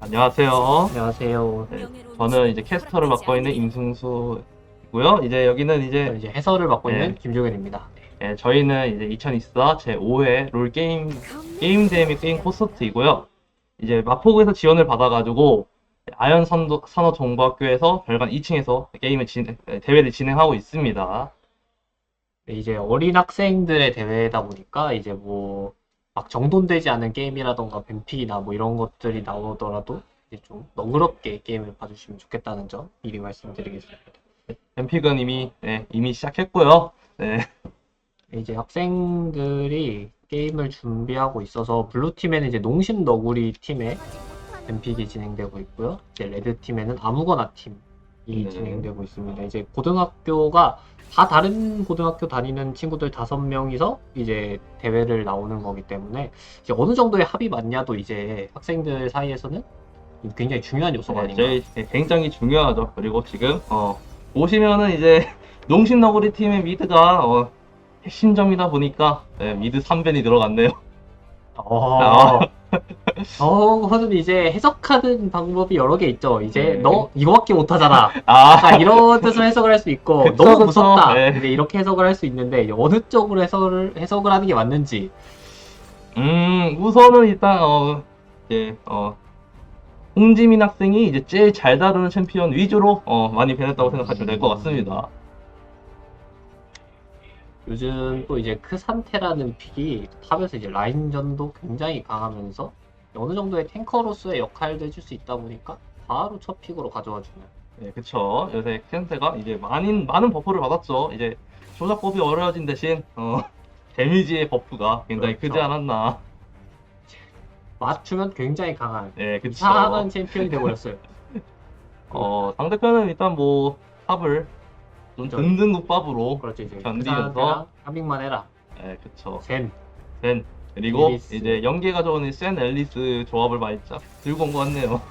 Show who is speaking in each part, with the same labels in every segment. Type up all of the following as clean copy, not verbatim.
Speaker 1: 안녕하세요.
Speaker 2: 안녕하세요.
Speaker 1: 네, 저는 이제 캐스터를 맡고 있는 임승수고요. 이제 여기는
Speaker 2: 저는
Speaker 1: 이제
Speaker 2: 이제 해설을 맡고
Speaker 1: 네.
Speaker 2: 있는 김종현입니다.
Speaker 1: 저희는 이제 2024 제5회 게임 및 게임 콘서트이고요. 이제 마포구에서 지원을 받아가지고 아현산업정보학교에서 별관 2층에서 대회를 진행하고 있습니다.
Speaker 2: 네, 이제 어린 학생들의 대회다 보니까 이제 뭐 막 정돈되지 않은 게임이라던가 뱀픽이나 뭐 이런 것들이 나오더라도 이제 좀 너그럽게 게임을 봐주시면 좋겠다는 점 미리 말씀드리겠습니다.
Speaker 1: 뱀픽은 이미 시작했고요. 네.
Speaker 2: 이제 학생들이 게임을 준비하고 있어서 블루팀에는 이제 농심 너구리 팀의 뱀픽이 진행되고 있고요. 이제 레드팀에는 아무거나 팀이
Speaker 1: 네.
Speaker 2: 진행되고 있습니다. 이제 고등학교가 다 다른 고등학교 다니는 친구들 5명이서 이제 대회를 나오는 거기 때문에 이제 어느 정도의 합이 맞냐도 이제 학생들 사이에서는 굉장히 중요한 요소가 아닌가.
Speaker 1: 굉장히 중요하죠. 그리고 지금 보시면은 이제 농심너구리 팀의 미드가 핵심점이다 보니까 미드 3벤이 들어갔네요.
Speaker 2: 저거는 이제 해석하는 방법이 여러 개 있죠. 이제
Speaker 1: 네.
Speaker 2: 너 이거밖에 못하잖아.
Speaker 1: 아,
Speaker 2: 약간 이런 뜻으로 해석을 할 수 있고
Speaker 1: 그쵸,
Speaker 2: 너무
Speaker 1: 그쵸.
Speaker 2: 무섭다.
Speaker 1: 네.
Speaker 2: 근데 이렇게 해석을 할 수 있는데 어느 쪽으로 해석을 하는 게 맞는지.
Speaker 1: 우선은 일단 홍지민 학생이 이제 제일 잘 다루는 챔피언 위주로 많이 변했다고 생각하시면 될 것 같습니다.
Speaker 2: 요즘 또 이제 크산테라는 픽이 탑에서 이제 라인전도 굉장히 강하면서 어느 정도의 탱커로서의 역할도 해줄 수 있다 보니까 바로 첫 픽으로 가져와 주는.
Speaker 1: 네, 그쵸. 요새 켄세가 이제 많은 버프를 받았죠. 이제 조작법이 어려워진 대신 데미지의 버프가 굉장히
Speaker 2: 그렇죠.
Speaker 1: 크지 않았나.
Speaker 2: 맞추면 굉장히 강한
Speaker 1: 네, 그쵸.
Speaker 2: 이상한 챔피언이 돼버렸어요.
Speaker 1: 상대편은 일단 뭐 탑을 좀
Speaker 2: 그쵸.
Speaker 1: 든든국밥으로
Speaker 2: 그렇죠. 이제
Speaker 1: 견디면서
Speaker 2: 크산테랑 하밍만 해라.
Speaker 1: 네, 그쵸.
Speaker 2: 젠.
Speaker 1: 센 그리고
Speaker 2: 앨리스.
Speaker 1: 이제 연계가 좋은 이센 앨리스 조합을 많이 들고 온 것 같네요.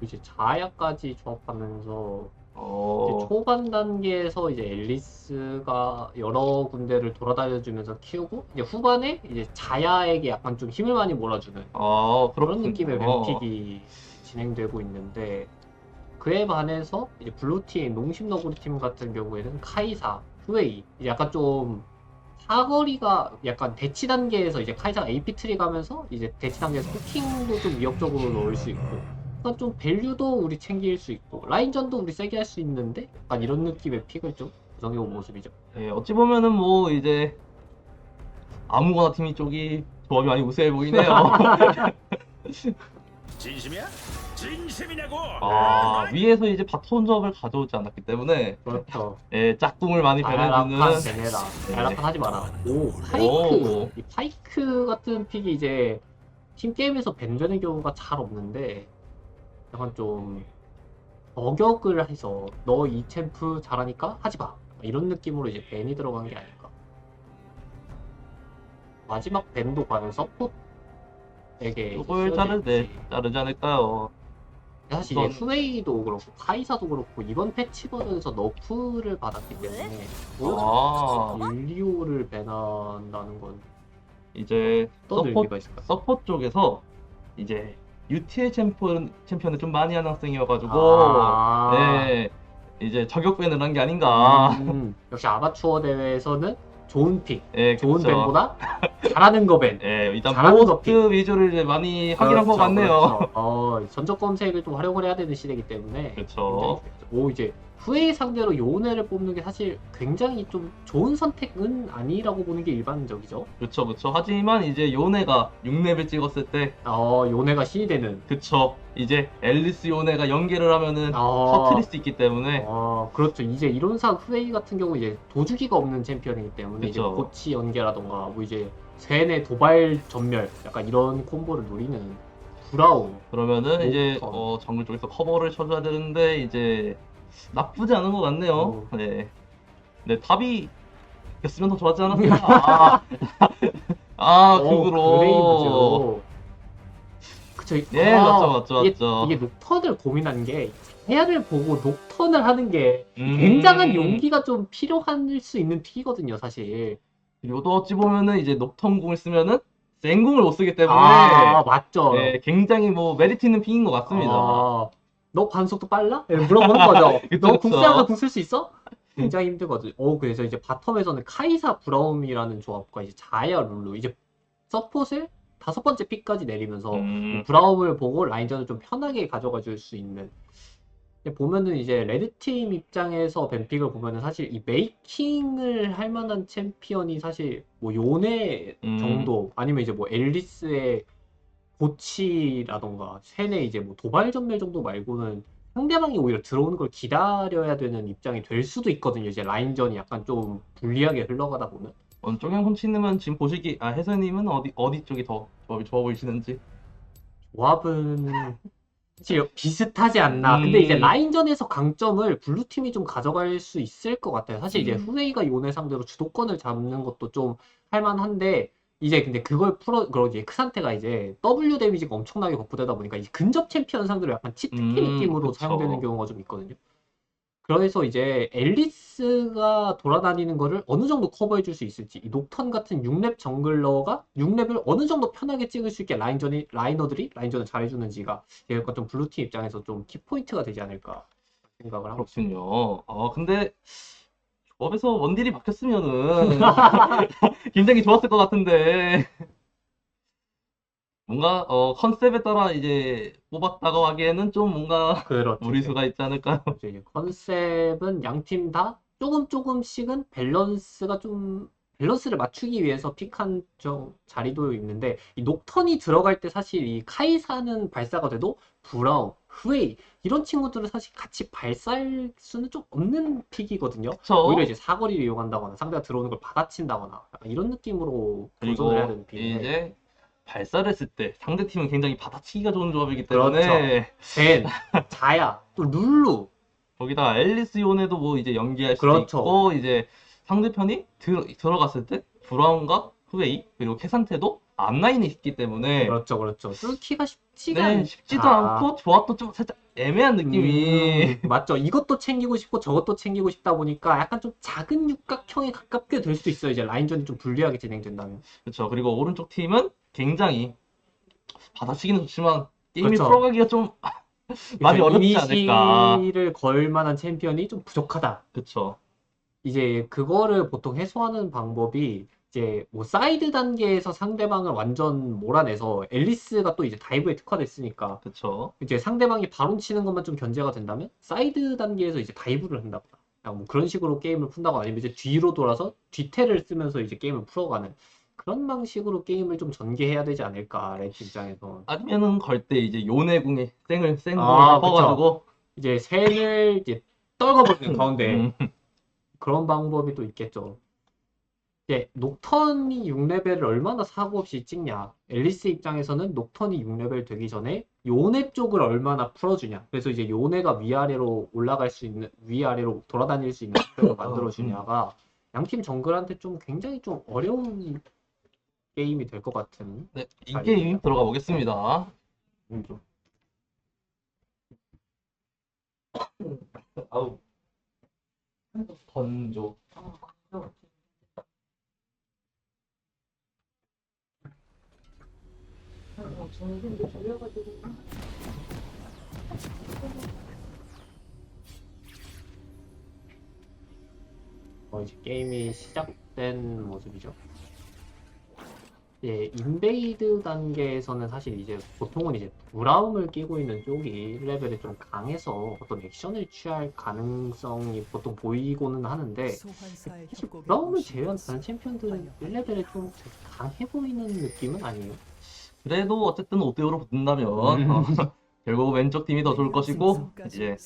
Speaker 2: 이제 자야까지 조합하면서 이제
Speaker 1: 어,
Speaker 2: 초반 단계에서 이제 앨리스가 여러 군데를 돌아다녀주면서 키우고 이제 후반에 이제 자야에게 약간 좀 힘을 많이 몰아주는 그런
Speaker 1: 그렇군.
Speaker 2: 느낌의 뱀픽이 진행되고 있는데 그에 반해서 이제 블루팀 농심너구리 팀 같은 경우에는 카이사, 후웨이 이제 약간 좀 사거리가 약간 대치 단계에서 이제 카이사가 AP 트리 가면서 이제 대치 단계에서 포킹도 좀 위협적으로 넣을 수 있고 약간 좀 밸류도 우리 챙길 수 있고 라인전도 우리 세게 할 수 있는데 약간 이런 느낌의 픽을 좀 구성해온 모습이죠.
Speaker 1: 네, 어찌 보면은 뭐 이제 아무거나 팀이 쪽이 조합이 많이 우세해 보이네요.
Speaker 3: 진심이야? 진심이냐고?
Speaker 1: 위에서 이제 바톤 조합을 가져오지 않았기 때문에
Speaker 2: 그렇죠.
Speaker 1: 짝꿍을 많이
Speaker 2: 아라칸
Speaker 1: 변해주는
Speaker 2: 베네라.
Speaker 1: 네.
Speaker 2: 아라칸 하지 마라. 오 파이크.
Speaker 1: 오.
Speaker 2: 이 파이크 같은 픽이 이제 팀 게임에서 밴되는 경우가 잘 없는데 약간 좀 저격을 해서 너 이 챔프 잘하니까 하지 마. 이런 느낌으로 이제 밴이 들어간 게 아닐까. 마지막 밴도 과연 서폿에게
Speaker 1: 이걸 자르지 않을까요?
Speaker 2: 사실 이제 후웨이도 그렇고 카이사도 그렇고 이번 패치 버전에서 너프를 받았기 때문에 일리오를 밴한다는 건
Speaker 1: 이제
Speaker 2: 어떤 의미가 있을까요?
Speaker 1: 서포 쪽에서 이제 UTL 챔피언을 좀 많이 하는 학생이어가지고 네, 이제 저격밴을 한 게 아닌가.
Speaker 2: 역시 아마추어 대회에서는 좋은 픽,
Speaker 1: 네,
Speaker 2: 좋은
Speaker 1: 그쵸.
Speaker 2: 밴보다 잘하는 거 밴.
Speaker 1: 일단
Speaker 2: 잘하는 거
Speaker 1: 보스 위주를 이제 많이 하긴 한 것 같네요.
Speaker 2: 그렇죠. 전적 검색을 좀 활용을 해야 되는 시대이기 때문에
Speaker 1: 그쵸.
Speaker 2: 이제 후웨이 상대로 요네를 뽑는 게 사실 굉장히 좀 좋은 선택은 아니라고 보는 게 일반적이죠.
Speaker 1: 그쵸. 하지만 이제 요네가 6레벨 찍었을 때
Speaker 2: 요네가 신이 되는.
Speaker 1: 그쵸. 이제 앨리스 요네가 연계를 하면은 터트릴 수 있기 때문에
Speaker 2: 그렇죠. 이제 이론상 후웨이 같은 경우 이제 도주기가 없는 챔피언이기 때문에 이제
Speaker 1: 그쵸.
Speaker 2: 고치 연계라던가 뭐 이제 세네 도발 전멸 약간 이런 콤보를 노리는 브라운.
Speaker 1: 그러면은 이제
Speaker 2: 녹턴.
Speaker 1: 정글 쪽에서 커버를 쳐줘야 되는데 이제 나쁘지 않은 것 같네요. 네. 근데 탑이 됐으면 더 좋았지 않았을까? 그거로.
Speaker 2: 그레이브죠. 그쵸.
Speaker 1: 네, 맞죠.
Speaker 2: 이게 녹턴을 고민한 게 자야를 보고 녹턴을 하는 게
Speaker 1: 음.
Speaker 2: 굉장한 용기가 좀 필요할 수 있는 픽이거든요, 사실.
Speaker 1: 그리고 또 어찌 보면은 이제 녹턴궁을 쓰면은 생궁을 못 쓰기 때문에
Speaker 2: 아, 맞죠.
Speaker 1: 예, 굉장히 뭐 메리트 있는 픽인 것 같습니다.
Speaker 2: 너 반속도 빨라? 예, 물어보는 거죠.
Speaker 1: 그쵸,
Speaker 2: 너
Speaker 1: 그쵸.
Speaker 2: 국세하면 국쓸 수 있어? 굉장히 힘들거든. 그래서 이제 바텀에서는 카이사 브라움이라는 조합과 이제 자야 룰루, 이제 서폿을 5번째 픽까지 내리면서 브라움을 보고 라인전을 좀 편하게 가져가 줄 수 있는. 보면은 이제 레드팀 입장에서 뱀픽을 보면은 사실 이 메이킹을 할 만한 챔피언이 사실 뭐 요네 정도 아니면 이제 뭐 앨리스의 보치라던가 쉔의 이제 뭐 도발 전멸 정도 말고는 상대방이 오히려 들어오는 걸 기다려야 되는 입장이 될 수도 있거든요. 이제 라인전이 약간 좀 불리하게 흘러가다 보면.
Speaker 1: 원종현 훔치님은 지금 보시기 해설님은 어디 쪽이 더 조합이 좋아 보이시는지.
Speaker 2: 조합은 사실 비슷하지 않나. 근데 이제 라인전에서 강점을 블루팀이 좀 가져갈 수 있을 것 같아요. 사실 이제 후웨이가 요네 상대로 주도권을 잡는 것도 좀 할만한데 이제 근데 그리고 이제 크산테가 이제 W 데미지가 엄청나게 버프되다 보니까 이제 근접 챔피언 상대로 약간 치트키 느낌으로
Speaker 1: 그쵸.
Speaker 2: 사용되는 경우가 좀 있거든요. 그래서 이제 앨리스가 돌아다니는 거를 어느 정도 커버해 줄 수 있을지, 이 녹턴 같은 6렙 정글러가 6렙을 어느 정도 편하게 찍을 수 있게 라이너들이 라인전을 잘해주는지가 약간 좀 블루팀 입장에서 좀 키포인트가 되지 않을까 생각을 하고 있습니다.
Speaker 1: 그렇군요. 근데 조합에서 원딜이 바뀌었으면은 굉장히 좋았을 것 같은데 뭔가 컨셉에 따라 이제 뽑았다고 하기에는 좀 뭔가
Speaker 2: 그렇죠.
Speaker 1: 무리수가 있지 않을까요?
Speaker 2: 이제 컨셉은 양 팀 다 조금씩은 밸런스를 맞추기 위해서 픽한 자리도 있는데 이 녹턴이 들어갈 때 사실 이 카이사는 발사가 돼도 브라운, 후웨이 이런 친구들은 사실 같이 발사할 수는 좀 없는 픽이거든요.
Speaker 1: 그쵸?
Speaker 2: 오히려 이제 사거리를 이용한다거나 상대가 들어오는 걸 받아친다거나 약간 이런 느낌으로 도전을 해야 되는
Speaker 1: 그리고
Speaker 2: 픽인데
Speaker 1: 이제 발사를 했을 때 상대팀은 굉장히 받아치기가 좋은 조합이기 때문에
Speaker 2: 그렇죠. 젠, 자야, 또 룰루
Speaker 1: 거기다가 앨리스 요네도 뭐 이제 연기할 수도
Speaker 2: 그렇죠.
Speaker 1: 있고 이제 상대편이 들어갔을 때 브라운과 후웨이 그리고 캐산테도 앞라인이 있기 때문에
Speaker 2: 그렇죠. 뚫기가 쉽지가
Speaker 1: 쉽지도 않고 조합도 좀 살짝 애매한 느낌이
Speaker 2: 맞죠. 이것도 챙기고 싶고 저것도 챙기고 싶다 보니까 약간 좀 작은 육각형에 가깝게 될 수도 있어요. 이제 라인전이 좀 불리하게 진행된다면.
Speaker 1: 그렇죠. 그리고 오른쪽 팀은 굉장히 받아치기는 좋지만 게임이
Speaker 2: 그렇죠.
Speaker 1: 풀어가기가 좀 많이 어렵지 않을까.
Speaker 2: 이니시를 걸 만한 챔피언이 좀 부족하다.
Speaker 1: 그렇죠.
Speaker 2: 이제 그거를 보통 해소하는 방법이 이제 뭐 사이드 단계에서 상대방을 완전 몰아내서 앨리스가 또 이제 다이브에 특화됐으니까
Speaker 1: 그렇죠.
Speaker 2: 이제 상대방이 바론 치는 것만 좀 견제가 된다면 사이드 단계에서 이제 다이브를 한다거나 그냥 뭐 그런 식으로 게임을 푼다거나 아니면 이제 뒤로 돌아서 뒤태를 쓰면서 이제 게임을 풀어가는 그런 방식으로 게임을 좀 전개해야 되지 않을까 레드 입장에서.
Speaker 1: 아니면은 걸 때 이제 요네궁에 생을
Speaker 2: 아,
Speaker 1: 퍼가지고
Speaker 2: 이제 샌을 이제 떨궈버리는 가운데
Speaker 1: 음,
Speaker 2: 그런 방법이 또 있겠죠. 이제 녹턴이 6레벨을 얼마나 사고 없이 찍냐. 앨리스 입장에서는 녹턴이 6레벨 되기 전에 요네 쪽을 얼마나 풀어주냐. 그래서 이제 요네가 위아래로 올라갈 수 있는, 위아래로 돌아다닐 수 있는 상태로 만들어주냐가 양팀 정글한테 좀 굉장히 좀 어려운 게임이 될 것 같은.
Speaker 1: 네, 이 게임 들어가 보겠습니다. 아우 건조.
Speaker 2: 이제 게임이 시작된 모습이죠. 예, 인베이드 단계에서는 사실 이제 보통은 이제 브라움을 끼고 있는 쪽이 1레벨이 좀 강해서 어떤 액션을 취할 가능성이 보통 보이고는 하는데 사실 브라움을 제외한 다른 챔피언들은 1레벨에 좀 강해 보이는 느낌은 아니에요.
Speaker 1: 그래도 어쨌든 5대5로 붙는다면 결국 왼쪽 팀이 더 좋을 것이고 이제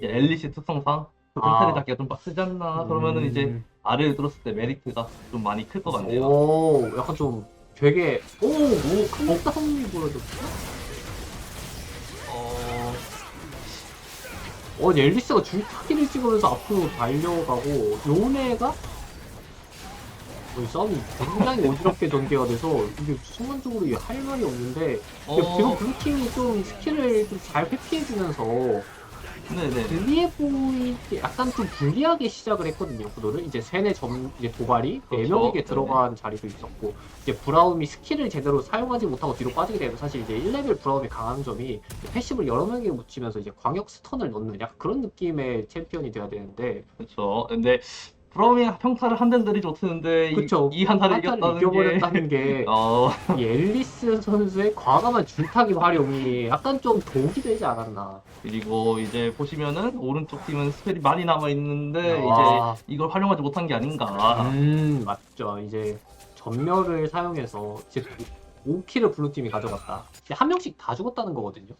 Speaker 1: 앨리시 특성상 멘탈이 잡기가 좀 빡세지 않나. 그러면은 이제 아래를 들었을 때 메리트가 좀 많이 클 것 같네요.
Speaker 2: 오, 약간 좀 되게 큰 싸움이 보여줬어. 앨리스가 줄타기를 찍으면서 앞으로 달려가고 요네가 싸움이 굉장히 어지럽게 전개가 돼서 이게 순간적으로 할 말이 없는데 지금 블루팀이 좀 스킬을 좀 잘 회피해주면서
Speaker 1: 네네.
Speaker 2: 불리해 보이게 약간 좀 불리하게 시작을 했거든요. 구도를 이제 세네 점 이제 도발이
Speaker 1: 그렇죠.
Speaker 2: 4명에게
Speaker 1: 네네.
Speaker 2: 들어간 자리도 있었고 이제 브라움이 스킬을 제대로 사용하지 못하고 뒤로 빠지게 되면 사실 이제 1레벨 브라움이 강한 점이 패시브를 여러 명에게 묻히면서 이제 광역 스턴을 넣는 약간 그런 느낌의 챔피언이 돼야 되는데
Speaker 1: 그렇죠. 근데 브라움이 평타를 한 대는 들이 좋트는데
Speaker 2: 그쵸.
Speaker 1: 이 한타를
Speaker 2: 한타를
Speaker 1: 이겼다는
Speaker 2: 이겨버렸다는
Speaker 1: 게
Speaker 2: 게
Speaker 1: 어,
Speaker 2: 이 앨리스 선수의 과감한 줄타기 활용이 약간 좀 독이 되지 않았나.
Speaker 1: 그리고 이제 보시면은 오른쪽 팀은 스펠이 많이 남아 있는데
Speaker 2: 아.
Speaker 1: 이제 이걸 활용하지 못한 게 아닌가.
Speaker 2: 맞죠. 이제 전멸을 사용해서 이제 5킬을 블루팀이 가져갔다. 이제 한 명씩 다 죽었다는 거거든요.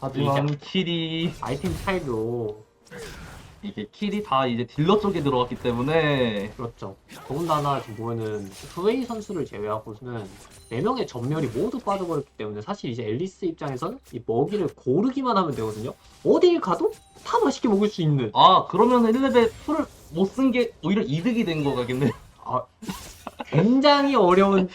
Speaker 1: 하지만 킬이
Speaker 2: 아이템 차이도
Speaker 1: 이게 킬이 다 이제 딜러 쪽에 들어갔기 때문에
Speaker 2: 그렇죠. 더군다나 지금 보면은 후웨이 선수를 제외하고는 4명의 전멸이 모두 빠져버렸기 때문에 사실 이제 앨리스 입장에서는 이 먹이를 고르기만 하면 되거든요. 어딜 가도 다 맛있게 먹을 수 있는.
Speaker 1: 그러면 1레벨 풀을 못 쓴 게 오히려 이득이 된 거겠네.
Speaker 2: 굉장히 어려운,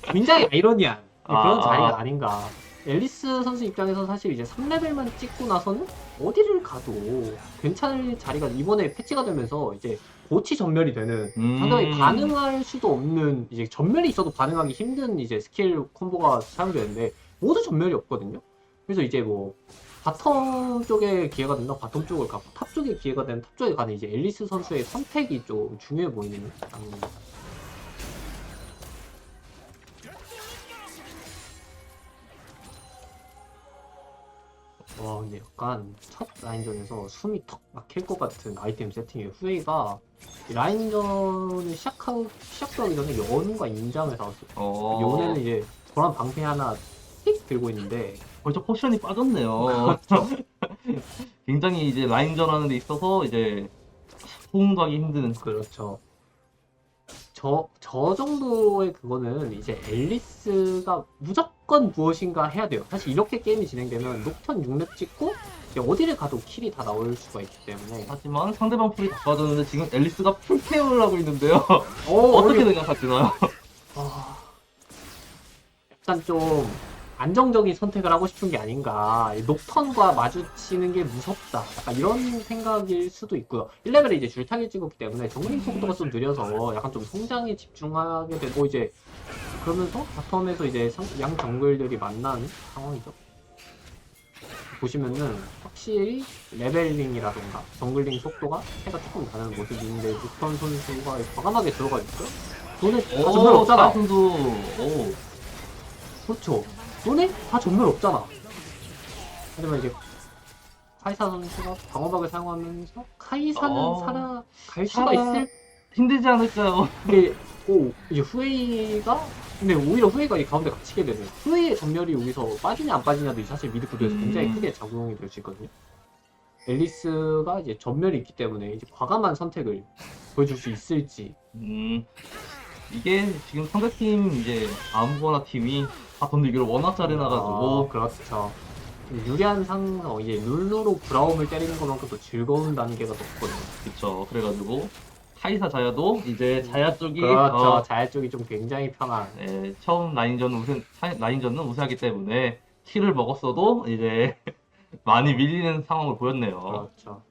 Speaker 2: 굉장히 아이러니한 그런
Speaker 1: 아.
Speaker 2: 자리가 아닌가. 앨리스 선수 입장에서 사실 이제 3레벨만 찍고 나서는 어디를 가도 괜찮을 자리가 이번에 패치가 되면서 이제 고치 전멸이 되는 상당히 반응할 수도 없는 이제 전멸이 있어도 반응하기 힘든 이제 스킬 콤보가 사용되는데 모두 전멸이 없거든요. 그래서 이제 뭐 바텀 쪽에 기회가 된다 바텀 쪽을 가고 탑 쪽에 기회가 되는 탑 쪽에 가는 이제 앨리스 선수의 선택이 좀 중요해 보이는 장면입니다. 와 근데 약간 첫 라인전에서 숨이 턱 막힐 것 같은 아이템 세팅이에요. 후웨이가 이 라인전을 시작도 하기 전에 연우가 인장을 사왔어요. 연우는 이제 도란 방패 하나 띡 들고 있는데
Speaker 1: 벌써 포션이 빠졌네요. 굉장히 이제 라인전 하는 데 있어서 이제 호응도 하기 힘든.
Speaker 2: 그렇죠. 저 정도의 그거는 이제 앨리스가 무조건 무엇인가 해야 돼요. 사실 이렇게 게임이 진행되면 녹턴 6렙 찍고 이제 어디를 가도 킬이 다 나올 수가 있기 때문에
Speaker 1: 하지만 상대방 풀이 다 빠졌는데 지금 앨리스가 풀케어를 하고 있는데요.
Speaker 2: 어떻게
Speaker 1: 어떻게 생각하시나요?
Speaker 2: 약간 좀 안정적인 선택을 하고 싶은 게 아닌가. 녹턴과 마주치는 게 무섭다. 약간 이런 생각일 수도 있고요. 1레벨에 이제 줄타기 찍었기 때문에 정글링 속도가 좀 느려서 약간 좀 성장에 집중하게 되고 이제 그러면서 바텀에서 이제 양 정글들이 만나는 상황이죠. 보시면은 확실히 레벨링이라던가 정글링 속도가 차이가 조금 나는 모습인데 녹턴 선수가 과감하게 들어가 있고요. 돈에 다 전멸 없잖아.
Speaker 1: 선수.
Speaker 2: 그렇죠. 너네 다 전멸 없잖아. 하지만 이제 카이사 선수가 방어막을 사용하면서 카이사는 살아갈 수가 있을.
Speaker 1: 힘들지 않을까요?
Speaker 2: 근데 이제 후웨이가 근데 오히려 후웨이가 이 가운데 갇히게 되는 후웨이의 전멸이 여기서 빠지냐 안 빠지냐도 사실 미드 구도에서 굉장히 크게 작용이 될 수 있거든요. 앨리스가 이제 전멸이 있기 때문에 이제 과감한 선택을 보여줄 수 있을지.
Speaker 1: 이게 지금 상대팀 이제 아무거나 팀이 바텀 리그를 워낙 잘해놔가지고
Speaker 2: 그렇죠. 유리한 상황 이제 룰루로 브라움을 때리는 것만큼 또 즐거운 단계가 높거든요.
Speaker 1: 그쵸. 그래가지고 카이사 자야도 이제 자야 쪽이
Speaker 2: 그렇죠. 자야 쪽이 좀 굉장히 편한.
Speaker 1: 처음 라인전은 우세하기 때문에 킬을 먹었어도 이제 많이 밀리는 상황을 보였네요.
Speaker 2: 그렇죠.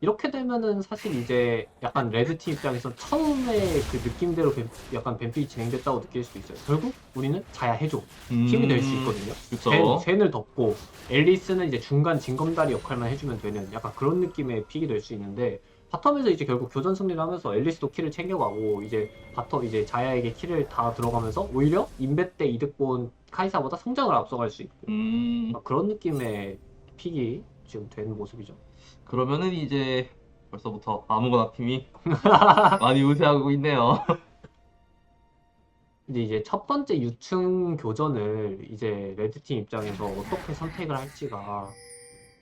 Speaker 2: 이렇게 되면은 사실 이제 약간 레드팀 입장에서 처음에 그 느낌대로 약간 뱀픽이 진행됐다고 느낄 수도 있어요. 결국 우리는 자야 해줘. 힘이 될 수 있거든요.
Speaker 1: 그쵸.
Speaker 2: 젠을 덮고 앨리스는 이제 중간 징검다리 역할만 해주면 되는 약간 그런 느낌의 픽이 될 수 있는데 바텀에서 이제 결국 교전 승리를 하면서 앨리스도 킬을 챙겨가고 이제 바텀 이제 자야에게 킬을 다 들어가면서 오히려 인베 때 이득 본 카이사보다 성장을 앞서갈 수 있고 그런 느낌의 픽이 지금 된 모습이죠.
Speaker 1: 그러면은 이제 벌써부터 아무거나 팀이 많이 우세하고 있네요.
Speaker 2: 근데 이제 첫 번째 유충 교전을 이제 레드팀 입장에서 어떻게 선택을 할지가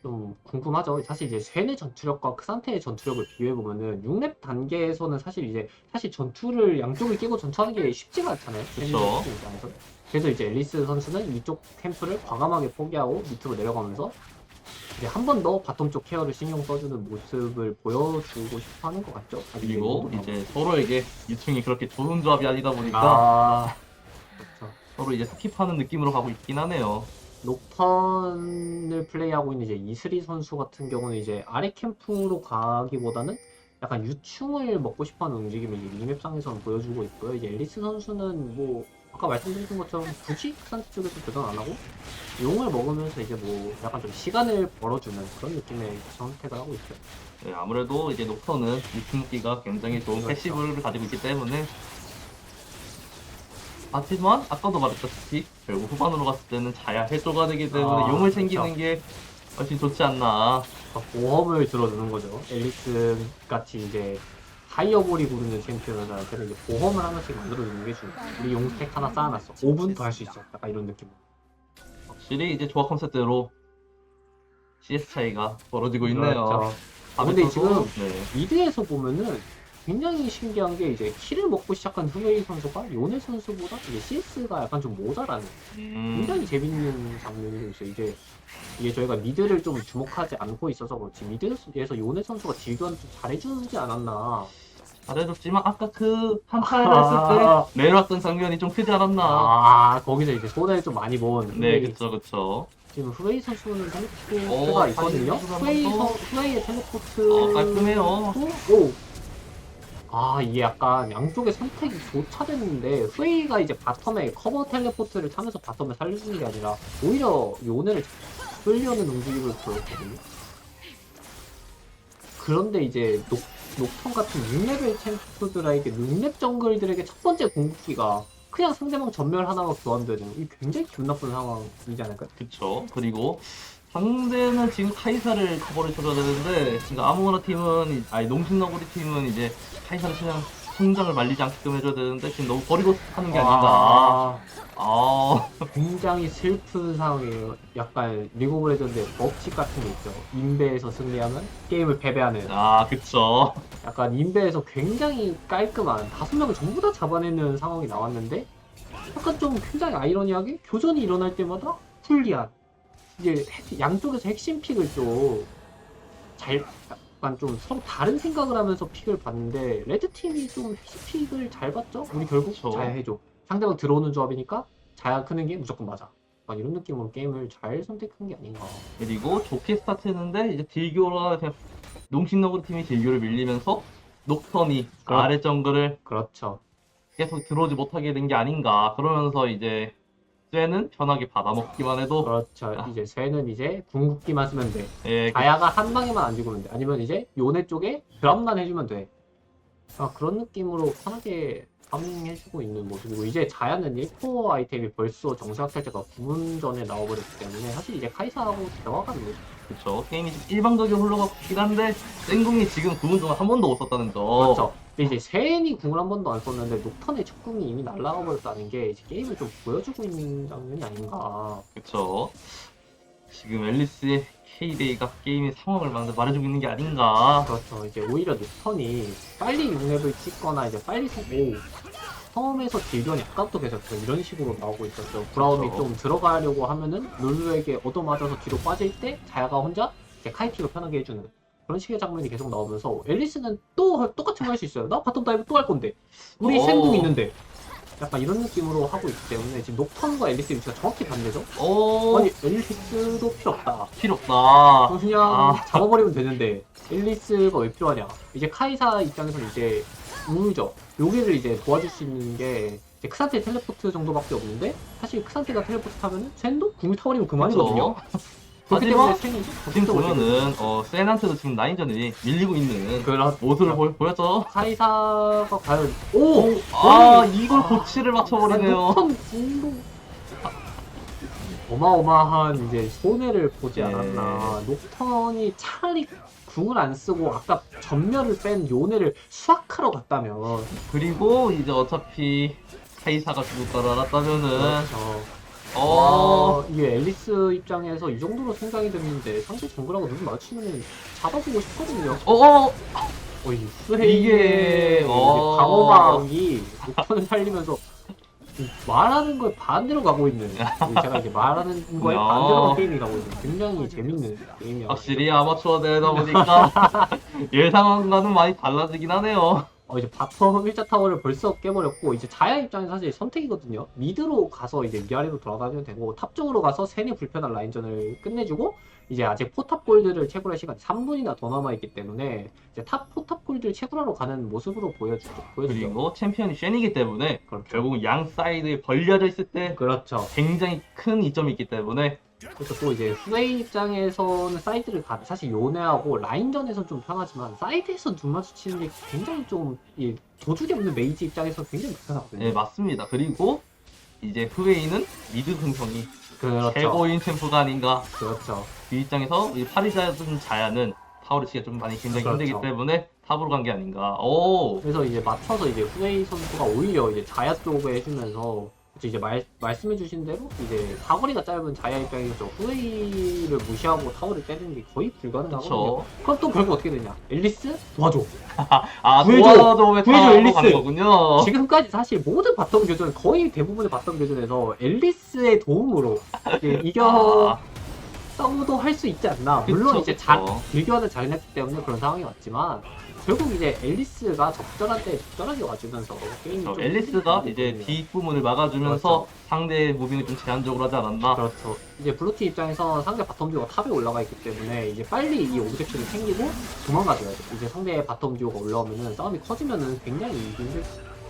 Speaker 2: 좀 궁금하죠. 사실 이제 쉔의 전투력과 크산테의 전투력을 비교해보면은 6렙 단계에서는 사실 전투를 양쪽을 끼고 전투하는 게 쉽지가 않잖아요.
Speaker 1: 그쵸.
Speaker 2: 입장에서. 그래서 이제 앨리스 선수는 이쪽 템플을 과감하게 포기하고 밑으로 내려가면서 이제 한 번 더 바텀 쪽 케어를 신경 써주는 모습을 보여주고 싶어 하는 것 같죠.
Speaker 1: 그리고 이제 서로에게 유충이 그렇게 좋은 조합이 아니다 보니까
Speaker 2: 그렇죠.
Speaker 1: 서로 이제 스킵하는 느낌으로 가고 있긴 하네요.
Speaker 2: 녹턴을 플레이하고 있는 이제 이슬이 선수 같은 경우는 이제 아래 캠프로 가기보다는 약간 유충을 먹고 싶어하는 움직임을 이제 미니맵상에서는 보여주고 있고요. 이제 앨리스 선수는 뭐 아까 말씀드린 것처럼 굳이 크산티 쪽에서 교전 안 하고 용을 먹으면서 이제 뭐 약간 좀 시간을 벌어주는 그런 느낌의 선택을 하고 있죠.
Speaker 1: 네, 아무래도 이제 녹턴은 유충기가 굉장히 좋은
Speaker 2: 그렇죠.
Speaker 1: 패시브를 가지고 있기 때문에 하지만 아까도 말했다시피 결국 후반으로 갔을 때는 자야 해줘가 되기 때문에
Speaker 2: 아,
Speaker 1: 용을
Speaker 2: 그렇죠.
Speaker 1: 챙기는 게 훨씬 좋지 않나.
Speaker 2: 보험을 들어주는 거죠. 앨리스 같이 이제 하이어볼이 부르는 챔피언한테는 이제 보험을 하나씩 만들어주는 게 중요해요. 우리 용스택 하나 쌓아놨어. 5분 더 할 수 있어. 약간 이런 느낌.
Speaker 1: 확실히 이제 조합 컨셉대로 CS 차이가 벌어지고 있네요.
Speaker 2: 그렇죠.
Speaker 1: 다음에
Speaker 2: 근데
Speaker 1: 또,
Speaker 2: 지금
Speaker 1: 네.
Speaker 2: 미드에서 보면은 굉장히 신기한 게 이제 킬을 먹고 시작한 후웨이 선수가 요네 선수보다 이제 CS가 약간 좀 모자라는 굉장히 재밌는 장면이 있어요. 이게 저희가 미드를 좀 주목하지 않고 있어서 그렇지 미드에서 요네 선수가 딜교환 좀 잘해주지 않았나.
Speaker 1: 잘해줬지만 아까 그 한타를 했을 때 내려왔던 장면이 좀 크지 않았나.
Speaker 2: 아 거기서 이제 손해를 좀 많이 본
Speaker 1: 네,
Speaker 2: 후웨이.
Speaker 1: 그쵸.
Speaker 2: 지금 후웨이 선수는 텔레포트가
Speaker 1: 오,
Speaker 2: 있거든요.
Speaker 1: 파이브 한번 더.
Speaker 2: 후웨이의 텔레포트
Speaker 1: 깔끔해요.
Speaker 2: 오. 아 이게 약간 양쪽의 선택이 교차됐는데 후웨이가 이제 바텀에 커버 텔레포트를 타면서 바텀을 살려주는 게 아니라 오히려 요네를 끌려는 움직임을 보였거든요. 그런데 이제 녹턴 같은 6레벨 챔프들에게 6렙 정글들에게 첫 번째 궁극기가 그냥 상대방 전멸 하나가 교환되는 이 굉장히 기분 나쁜 상황이지 않을까요?
Speaker 1: 그쵸. 그리고 상대는 지금 카이사를 커버를 쳐줘야 되는데 지금 아무거나 팀은 아니 농심너구리 팀은 이제 카이사를 그냥 성장을 말리지 않게끔 해줘야 되는데 지금 너무 버리고 하는 게 아닌가. 아,
Speaker 2: 굉장히 슬픈 상황이에요. 약간 리그 오브 레전드의 법칙 같은 게 있죠. 인베에서 승리하면 게임을 패배하는.
Speaker 1: 아, 그쵸.
Speaker 2: 약간 인베에서 굉장히 깔끔한 5명을 전부 다 잡아내는 상황이 나왔는데 약간 좀 굉장히 아이러니하게 교전이 일어날 때마다 불리한 이제 양쪽에서 핵심 픽을 좀 잘 약간 좀 서로 다른 생각을 하면서 픽을 봤는데 레드팀이 좀 핵심 픽을 잘 봤죠? 우리 결국
Speaker 1: 그쵸.
Speaker 2: 자야 해줘. 상대방 들어오는 조합이니까 자야 크는 게 무조건 맞아. 약간 이런 느낌으로 게임을 잘 선택한 게 아닌가.
Speaker 1: 그리고 좋게 스타트했는데 이제 딜교가 그냥 농심너구리 팀이 딜교를 밀리면서 녹턴이
Speaker 2: 그렇-
Speaker 1: 아래 정글을
Speaker 2: 그렇죠.
Speaker 1: 계속 들어오지 못하게 된 게 아닌가. 그러면서 이제 쇠는 편하게 받아먹기만 해도
Speaker 2: 그렇죠. 이제 쇠는 이제 궁극기만 쓰면 돼.
Speaker 1: 예,
Speaker 2: 자야가 한 방에만 안 죽으면 돼. 아니면 이제 요네 쪽에 드랍만 해주면 돼. 아, 그런 느낌으로 편하게 파밍해주고 있는 모습이고 이제 자야는 1코어 아이템이 벌써 정상 탈퇴가 9분 전에 나와버렸기 때문에 사실 이제 카이사하고 대화가 안 되죠.
Speaker 1: 그쵸. 게임이 좀 일방적으로 흘러가고 있긴 한데 땡궁이 지금 9분 동안 한 번도 못 썼다는 점.
Speaker 2: 그렇죠. 근데 이제 세인이 궁을 한 번도 안 썼는데 녹턴의 첫 궁이 이미 날아가 버렸다는 게 이제 게임을 좀 보여주고 있는 장면이 아닌가.
Speaker 1: 그쵸. 지금 앨리스의 K데이가 게임의 상황을 말해주고 있는 게 아닌가.
Speaker 2: 그렇죠. 이제 오히려 녹턴이 빨리 6렙을 찍거나 이제 빨리 처음에서 딜견이 아까부터 계속 이런 식으로 나오고 있었죠. 브라움이
Speaker 1: 그렇죠.
Speaker 2: 좀 들어가려고 하면은 룰루에게 얻어맞아서 뒤로 빠질 때 자야가 혼자 이제 카이팅을 편하게 해주는 그런 식의 장면이 계속 나오면서 앨리스는 또 똑같은 거 할 수 있어요. 나 바텀 다이브 또 할 건데 우리
Speaker 1: 오.
Speaker 2: 생궁 있는데 약간 이런 느낌으로 하고 있기 때문에 지금 녹턴과 앨리스 위치가 정확히 반대죠.
Speaker 1: 오,
Speaker 2: 아니 앨리스도 필요 없다.
Speaker 1: 필요 없다.
Speaker 2: 그냥
Speaker 1: 아.
Speaker 2: 잡아버리면 되는데 앨리스가 왜 필요하냐. 이제 카이사 입장에서는 이제 우죠. 여기를 이제 도와줄 수 있는 게 이제 크산테 텔레포트 정도밖에 없는데 사실 크산테가 텔레포트 타면은 젠도 궁을 타버리면 그만이거든요. 그렇기 때문에
Speaker 1: 하지만
Speaker 2: sen이
Speaker 1: 지금 보면은 센한테도 지금 라인전이 밀리고 있는
Speaker 2: 그렇죠.
Speaker 1: 모습을 보였죠.
Speaker 2: 카이사가 과연 오!
Speaker 1: 아,
Speaker 2: 거의-
Speaker 1: 이걸 고치를 맞춰버리네요.
Speaker 2: 녹턴 궁도 어마어마한 이제 손해를 보지
Speaker 1: 네.
Speaker 2: 않았나. 녹턴이 차라리 궁을 안 쓰고 아까 전멸을 뺀 요네를 수확하러 갔다면
Speaker 1: 그리고 이제 어차피 카이사가 죽을 걸 알았다면은
Speaker 2: 그렇죠. 이게 앨리스 입장에서 이 정도로 성장이 됐는데 상대 정글하고 눈 마주치면 잡아보고 싶거든요. 이 스헤이의
Speaker 1: 이게,
Speaker 2: 방어막이 녹턴을 살리면서 말하는 거에 반대로 가고 있는 제가 이제 말하는 거에
Speaker 1: 야.
Speaker 2: 반대로 게임이 가고 있는 굉장히 재밌는 게임이야.
Speaker 1: 확실히 아마추어 대회다 보니까 예상과는 많이 달라지긴 하네요.
Speaker 2: 이제 바텀 1차 타워를 벌써 깨버렸고 이제 자야 입장에서 사실 선택이거든요. 미드로 가서 이제 위아래로 돌아다녀도 되고 탑 쪽으로 가서 세네 불편한 라인전을 끝내주고 이제 아직 포탑 골드를 채굴할 시간이 3분이나 더 남아있기 때문에 이제 포탑 골드를 채굴하러 가는 모습으로 보여주죠.
Speaker 1: 그리고 챔피언이 쉔이기 때문에
Speaker 2: 그렇죠.
Speaker 1: 결국 양 사이드에 벌려져 있을 때
Speaker 2: 그렇죠.
Speaker 1: 굉장히 큰 이점이 있기 때문에
Speaker 2: 그래서 또 이제 후웨이 입장에서는 사이드를 가 사실 요네하고 라인전에서는 좀 편하지만 사이드에서 눈 마주치는 게 굉장히 좀 도둑이 없는 메이지 입장에서 굉장히 불편하거든요.
Speaker 1: 네, 맞습니다. 그리고 이제 후웨이는 미드 흥성이
Speaker 2: 그렇죠.
Speaker 1: 최고인 챔프가 아닌가.
Speaker 2: 그렇죠.
Speaker 1: 이 입장에서 이 파리자든 자야는 타워를 치기가 좀 많이 굉장히
Speaker 2: 그렇죠.
Speaker 1: 힘들기 때문에 탑으로 간 게 아닌가. 오,
Speaker 2: 그래서 이제 맞춰서 이제 후웨이 선수가 오히려 이제 자야 쪽에 해주면서 이제 말씀해주신 대로 이제 사거리가 짧은 자야 입장에서 후웨이를 무시하고 타워를 때리는 게 거의 불가능하거든요.
Speaker 1: 그쵸.
Speaker 2: 그럼 또 결국 어떻게 되냐? 앨리스 도와줘.
Speaker 1: 아,
Speaker 2: 구해줘.
Speaker 1: 도와줘의
Speaker 2: 구해줘,
Speaker 1: 타워로
Speaker 2: 앨리스.
Speaker 1: 간 거군요.
Speaker 2: 지금까지 사실 모든 바텀 교전 거의 대부분의 바텀 교전에서 앨리스의 도움으로 이제 이겨
Speaker 1: 아,
Speaker 2: 싸우도 할 수 있지 않나. 물론
Speaker 1: 그쵸,
Speaker 2: 이제
Speaker 1: 그쵸.
Speaker 2: 딜교환을 잘 했기 때문에 그런 상황이 왔지만 결국 이제 앨리스가 적절한 때 적절하게 와주면서 게임이 좀
Speaker 1: 앨리스가
Speaker 2: 힘들게
Speaker 1: 이제
Speaker 2: 되거든요.
Speaker 1: 뒷부분을 막아주면서
Speaker 2: 그렇죠.
Speaker 1: 상대의 무빙을 좀 제한적으로 하지 않았나.
Speaker 2: 그렇죠. 이제 블루팀 입장에서 상대 바텀 듀오가 탑에 올라가 있기 때문에 이제 빨리 이 오브젝트를 챙기고 도망가줘야 돼. 이제 상대의 바텀 듀오가 올라오면은 싸움이 커지면은 굉장히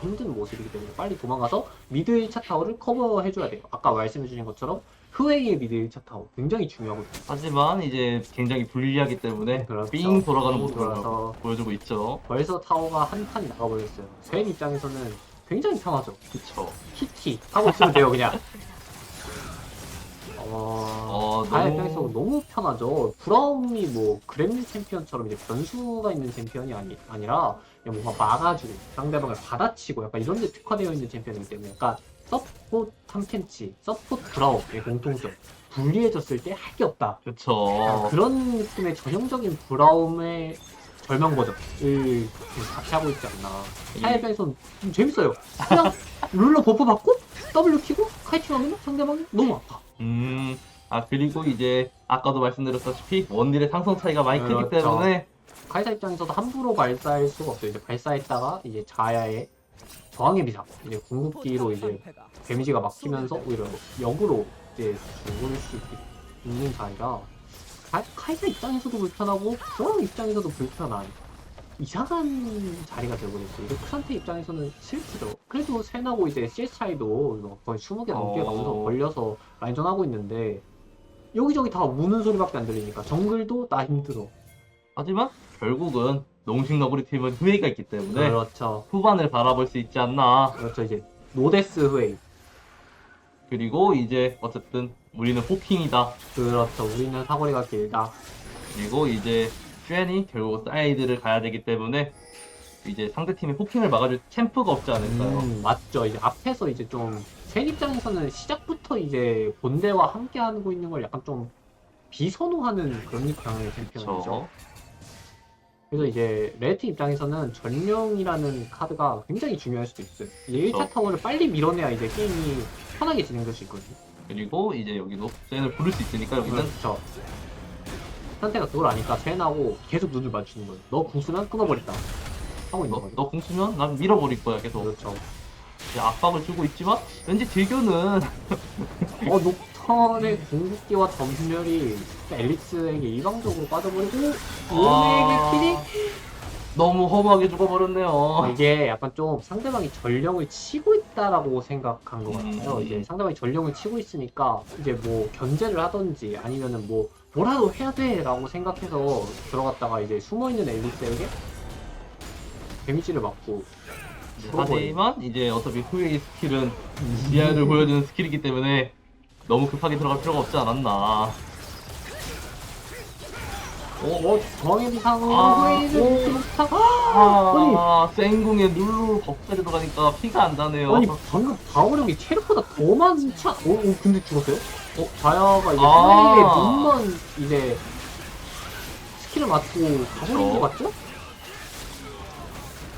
Speaker 2: 힘든 모습이기 때문에 빨리 도망가서 미드 1차 타워를 커버해줘야 돼요. 아까 말씀해주신 것처럼 후웨이의 미드 1차 타워 굉장히 중요하거든요.
Speaker 1: 하지만 이제 굉장히 불리하기 때문에
Speaker 2: 그렇죠.
Speaker 1: 삥 돌아가는
Speaker 2: 삥
Speaker 1: 모습을
Speaker 2: 돌아서.
Speaker 1: 보여주고 있죠.
Speaker 2: 벌써 타워가 한 칸이 나가버렸어요. 스웨인 입장에서는 굉장히 편하죠.
Speaker 1: 그쵸.
Speaker 2: 키티 하고 있으면 돼요 그냥. 자야
Speaker 1: 너무-
Speaker 2: 입장에서 너무 편하죠. 브라움이 뭐 그램린 챔피언처럼 이제 변수가 있는 챔피언이 아니라 그냥 뭔가 막아주고 상대방을 받아치고 약간 이런 데 특화되어 있는 챔피언이기 때문에 약간 서포트 탐켄치, 서포트 브라움의 공통점. 불리해졌을 때 할 게 없다.
Speaker 1: 그쵸.
Speaker 2: 그런 느낌의 전형적인 브라움의 절명 버전을 지금 같이 하고 있지 않나. 자야 입장에서는 좀 재밌어요. 그냥 룰러 버프 받고 W 키고 카이팅 하면 상대방이 너무 아파.
Speaker 1: 그리고 이제 아까도 말씀드렸다시피 원딜의 상성 차이가 많이 크기
Speaker 2: 그렇죠.
Speaker 1: 때문에
Speaker 2: 카이사 입장에서도 함부로 발사할 수가 없어요. 이제 발사했다가 이제 자야의 저항의 비상, 이제 궁극기로 이제 데미지가 막히면서 오히려 역으로 이제 죽을 수 있는 자리라 카이사 입장에서도 불편하고 브라운 입장에서도 불편한 이상한 자리가 되어버렸어요. 이제 크산테 입장에서는 슬프죠. 그래도 센하고 이제 CS 차이도 뭐 거의 20개 넘게 가면서 벌려서 라인전 하고 있는데 여기저기 다 무는 소리밖에 안 들리니까 정글도 나 힘들어.
Speaker 1: 하지만 결국은 농심 너구리 팀은 후웨이가 있기 때문에
Speaker 2: 그렇죠.
Speaker 1: 후반을 바라볼 수 있지 않나.
Speaker 2: 그렇죠. 이제 노데스 후웨이.
Speaker 1: 그리고 이제 어쨌든 우리는 포킹이다.
Speaker 2: 그렇죠. 우리는 사거리가 길다.
Speaker 1: 그리고 이제 쉔이 결국 사이드를 가야 되기 때문에 이제 상대팀의 포킹을 막아줄 챔프가 없지 않을까요?
Speaker 2: 맞죠. 이제 앞에서 이제 좀 제 입장에서는 시작부터 이제 본대와 함께 하고 있는 걸 약간 좀 비선호하는 그런 경향의 챔피언이죠.
Speaker 1: 그쵸.
Speaker 2: 그래서 이제 레드 입장에서는 전령이라는 카드가 굉장히 중요할 수도 있어요. 이제 1차
Speaker 1: 그쵸.
Speaker 2: 타워를 빨리 밀어내야 이제 게임이 편하게 진행될 수 있거든요.
Speaker 1: 그리고 이제 여기도 쉔을 부를 수 있으니까 여기는
Speaker 2: 그렇죠. 상태가 그걸 아니까 쉔하고 계속 눈을 맞추는 거예요. 너 궁수면 끊어버렸다. 하고 있는 거죠.
Speaker 1: 너 궁수면 난 밀어버릴 거야 계속.
Speaker 2: 그렇죠.
Speaker 1: 이제 압박을 주고 있지만 왠지 딜교는
Speaker 2: 녹턴의 궁극기와 전멸이 앨리스에게 일방적으로 빠져버리고
Speaker 1: 아.
Speaker 2: 오메에게 킬이
Speaker 1: 너무 허무하게 죽어버렸네요.
Speaker 2: 이게 약간 좀 상대방이 전령을 치고 있다라고 생각한 것 같아요. 이제 상대방이 전령을 치고 있으니까 이제 뭐 견제를 하던지 아니면은 뭐라도 해야 돼라고 생각해서 들어갔다가 이제 숨어있는 앨리스에게 데미지를 맞고
Speaker 1: 하지만 이제 어차피 후웨이 스킬은 리아를 보여주는 스킬이기 때문에 너무 급하게 들어갈 필요가 없지 않았나.
Speaker 2: 저항의 비상으로
Speaker 1: 아,
Speaker 2: 후웨이를 못하고
Speaker 1: 생궁에 룰루 법까지 들어가니까 피가 안 나네요.
Speaker 2: 아니 방금 방어력이 체력보다 더 많지 근데 죽었어요? 자야가 이제
Speaker 1: 아.
Speaker 2: 후웨이의 눈만 이제 스킬을 맞고 가버린 것 같죠?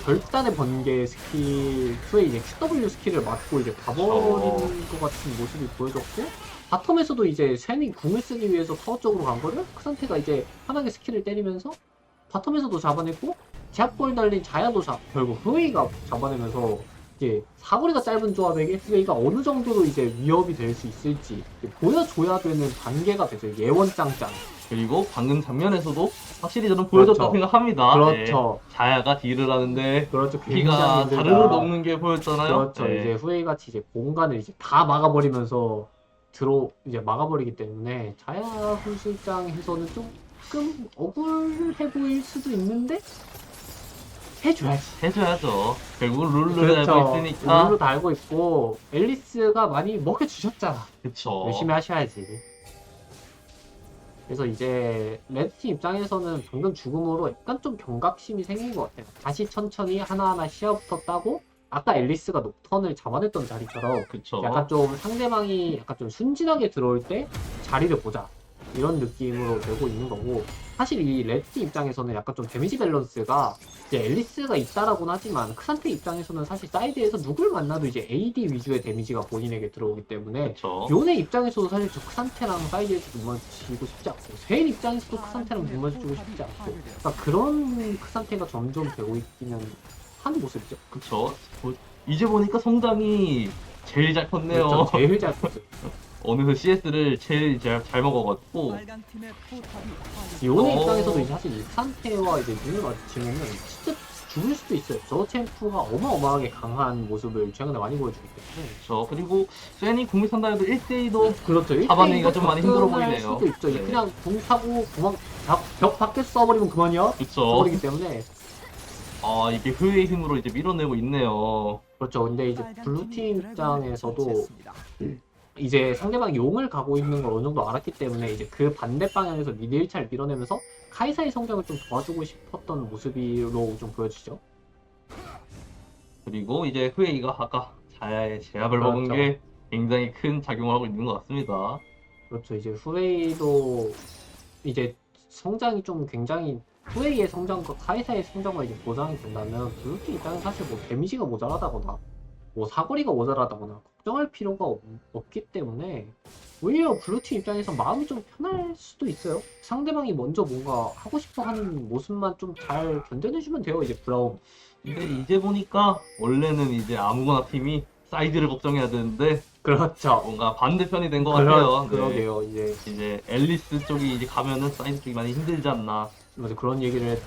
Speaker 2: 절단의 번개 스킬 후에 이제 QW 스킬을 맞고 이제 가버린 것 같은 모습이 보여졌고 바텀에서도 이제 쉔이 궁을 쓰기 위해서 타워 쪽으로 간 거를 그 상태가 이제 편하게 스킬을 때리면서 바텀에서도 잡아냈고 제압볼 달린 자야도 결국 후웨이가 잡아내면서 이제 사거리가 짧은 조합에게 후웨이가 어느 정도로 이제 위협이 될 수 있을지 이제 보여줘야 되는 단계가 되죠. 예원짱짱.
Speaker 1: 그리고 방금 장면에서도 확실히 저는 보여줬다고
Speaker 2: 그렇죠.
Speaker 1: 생각합니다.
Speaker 2: 그렇죠.
Speaker 1: 네. 자야가 딜을 하는데
Speaker 2: 그렇죠.
Speaker 1: 피가
Speaker 2: 굉장히
Speaker 1: 자르르 녹는 게 보였잖아요.
Speaker 2: 그렇죠.
Speaker 1: 네.
Speaker 2: 이제 후웨이 같이 이제 공간을 이제 다 막아버리면서 이제 막아버리기 때문에 자야 선수 입장에서는 조금 억울해 보일 수도 있는데 해줘야지.
Speaker 1: 해줘야죠. 결국은 룰을
Speaker 2: 그렇죠.
Speaker 1: 알고 있으니까.
Speaker 2: 룰로 다 알고 있고 앨리스가 많이 먹여주셨잖아.
Speaker 1: 그쵸.
Speaker 2: 열심히 하셔야지. 그래서 이제 레드팀 입장에서는 방금 죽음으로 약간 좀 경각심이 생긴 것 같아요. 다시 천천히 하나하나 시야부터 따고 아까 앨리스가 녹턴을 잡아냈던 자리처럼
Speaker 1: 그쵸.
Speaker 2: 약간 좀 상대방이 약간 좀 순진하게 들어올 때 자리를 보자 이런 느낌으로 되고 있는 거고, 사실 이 레드팀 입장에서는 약간 좀 데미지 밸런스가 이제 앨리스가 있다라고는 하지만 크산테 입장에서는 사실 사이드에서 누굴 만나도 이제 AD 위주의 데미지가 본인에게 들어오기 때문에
Speaker 1: 그쵸.
Speaker 2: 요네 입장에서도 사실 저 크산테랑 사이드에서 못 마주치고 싶지 않고, 세인 입장에서도 크산테랑 못 마주치고 싶지 않고, 그러니까 그런 크산테가 점점 되고 있기는 한 모습이죠.
Speaker 1: 그쵸. 이제 보니까 성장이 제일 잘 컸네요.
Speaker 2: 그렇죠. 제일 잘 봤어요.
Speaker 1: 어느새 CS를 제일 잘 먹어가지고.
Speaker 2: 요네
Speaker 1: 어.
Speaker 2: 입장에서도 이제 사실 이 크산테와 이제 눈을 마주치면은 진짜 죽을 수도 있어요. 저 챔프가 어마어마하게 강한 모습을 최근에 많이 보여주기 때문에.
Speaker 1: 그쵸. 그리고 쐐이 공이 산다 해도 1대2도
Speaker 2: 그렇죠.
Speaker 1: 잡아내기가 좀 많이 힘들어
Speaker 2: 접근할
Speaker 1: 보이네요.
Speaker 2: 수도 있죠.
Speaker 1: 네.
Speaker 2: 그냥 공 타고 벽 밖에서 쏴버리면 그만이야.
Speaker 1: 그쵸.
Speaker 2: 써버리기 때문에.
Speaker 1: 아, 이게 후의 힘으로 이제 밀어내고 있네요.
Speaker 2: 그렇죠. 근데 이제 블루팀 입장에서도 이제 상대방이 용을 가고 있는 걸 어느 정도 알았기 때문에 이제 그 반대 방향에서 미드 1차를 밀어내면서 카이사의 성장을 좀 도와주고 싶었던 모습으로 좀 보여지죠.
Speaker 1: 그리고 이제 후웨이가 아까 자야의 제압을 먹은
Speaker 2: 그렇죠.
Speaker 1: 게 굉장히 큰 작용을 하고 있는 것 같습니다.
Speaker 2: 그렇죠. 이제 후웨이도 이제 성장이 좀 굉장히 후웨이의 성장과 카이사의 성장과 이제 보장이 된다면 블루팀 입장은 사실 뭐 데미지가 모자라다거나 뭐 사거리가 모자라다거나 걱정할 필요가 없기 때문에 오히려 블루팀 입장에서 마음이 좀 편할 수도 있어요. 상대방이 먼저 뭔가 하고 싶어 하는 모습만 좀 잘 견뎌내주면 돼요. 이제 브라운.
Speaker 1: 근데 이제 보니까 원래는 이제 아무거나 팀이 사이드를 걱정해야 되는데
Speaker 2: 그렇죠.
Speaker 1: 뭔가 반대편이 된 것 같아요. 네.
Speaker 2: 그러게요.
Speaker 1: 이제 앨리스 쪽이 이제 가면은 사이드 쪽이 많이 힘들지 않나.
Speaker 2: 맞아, 그런 얘기를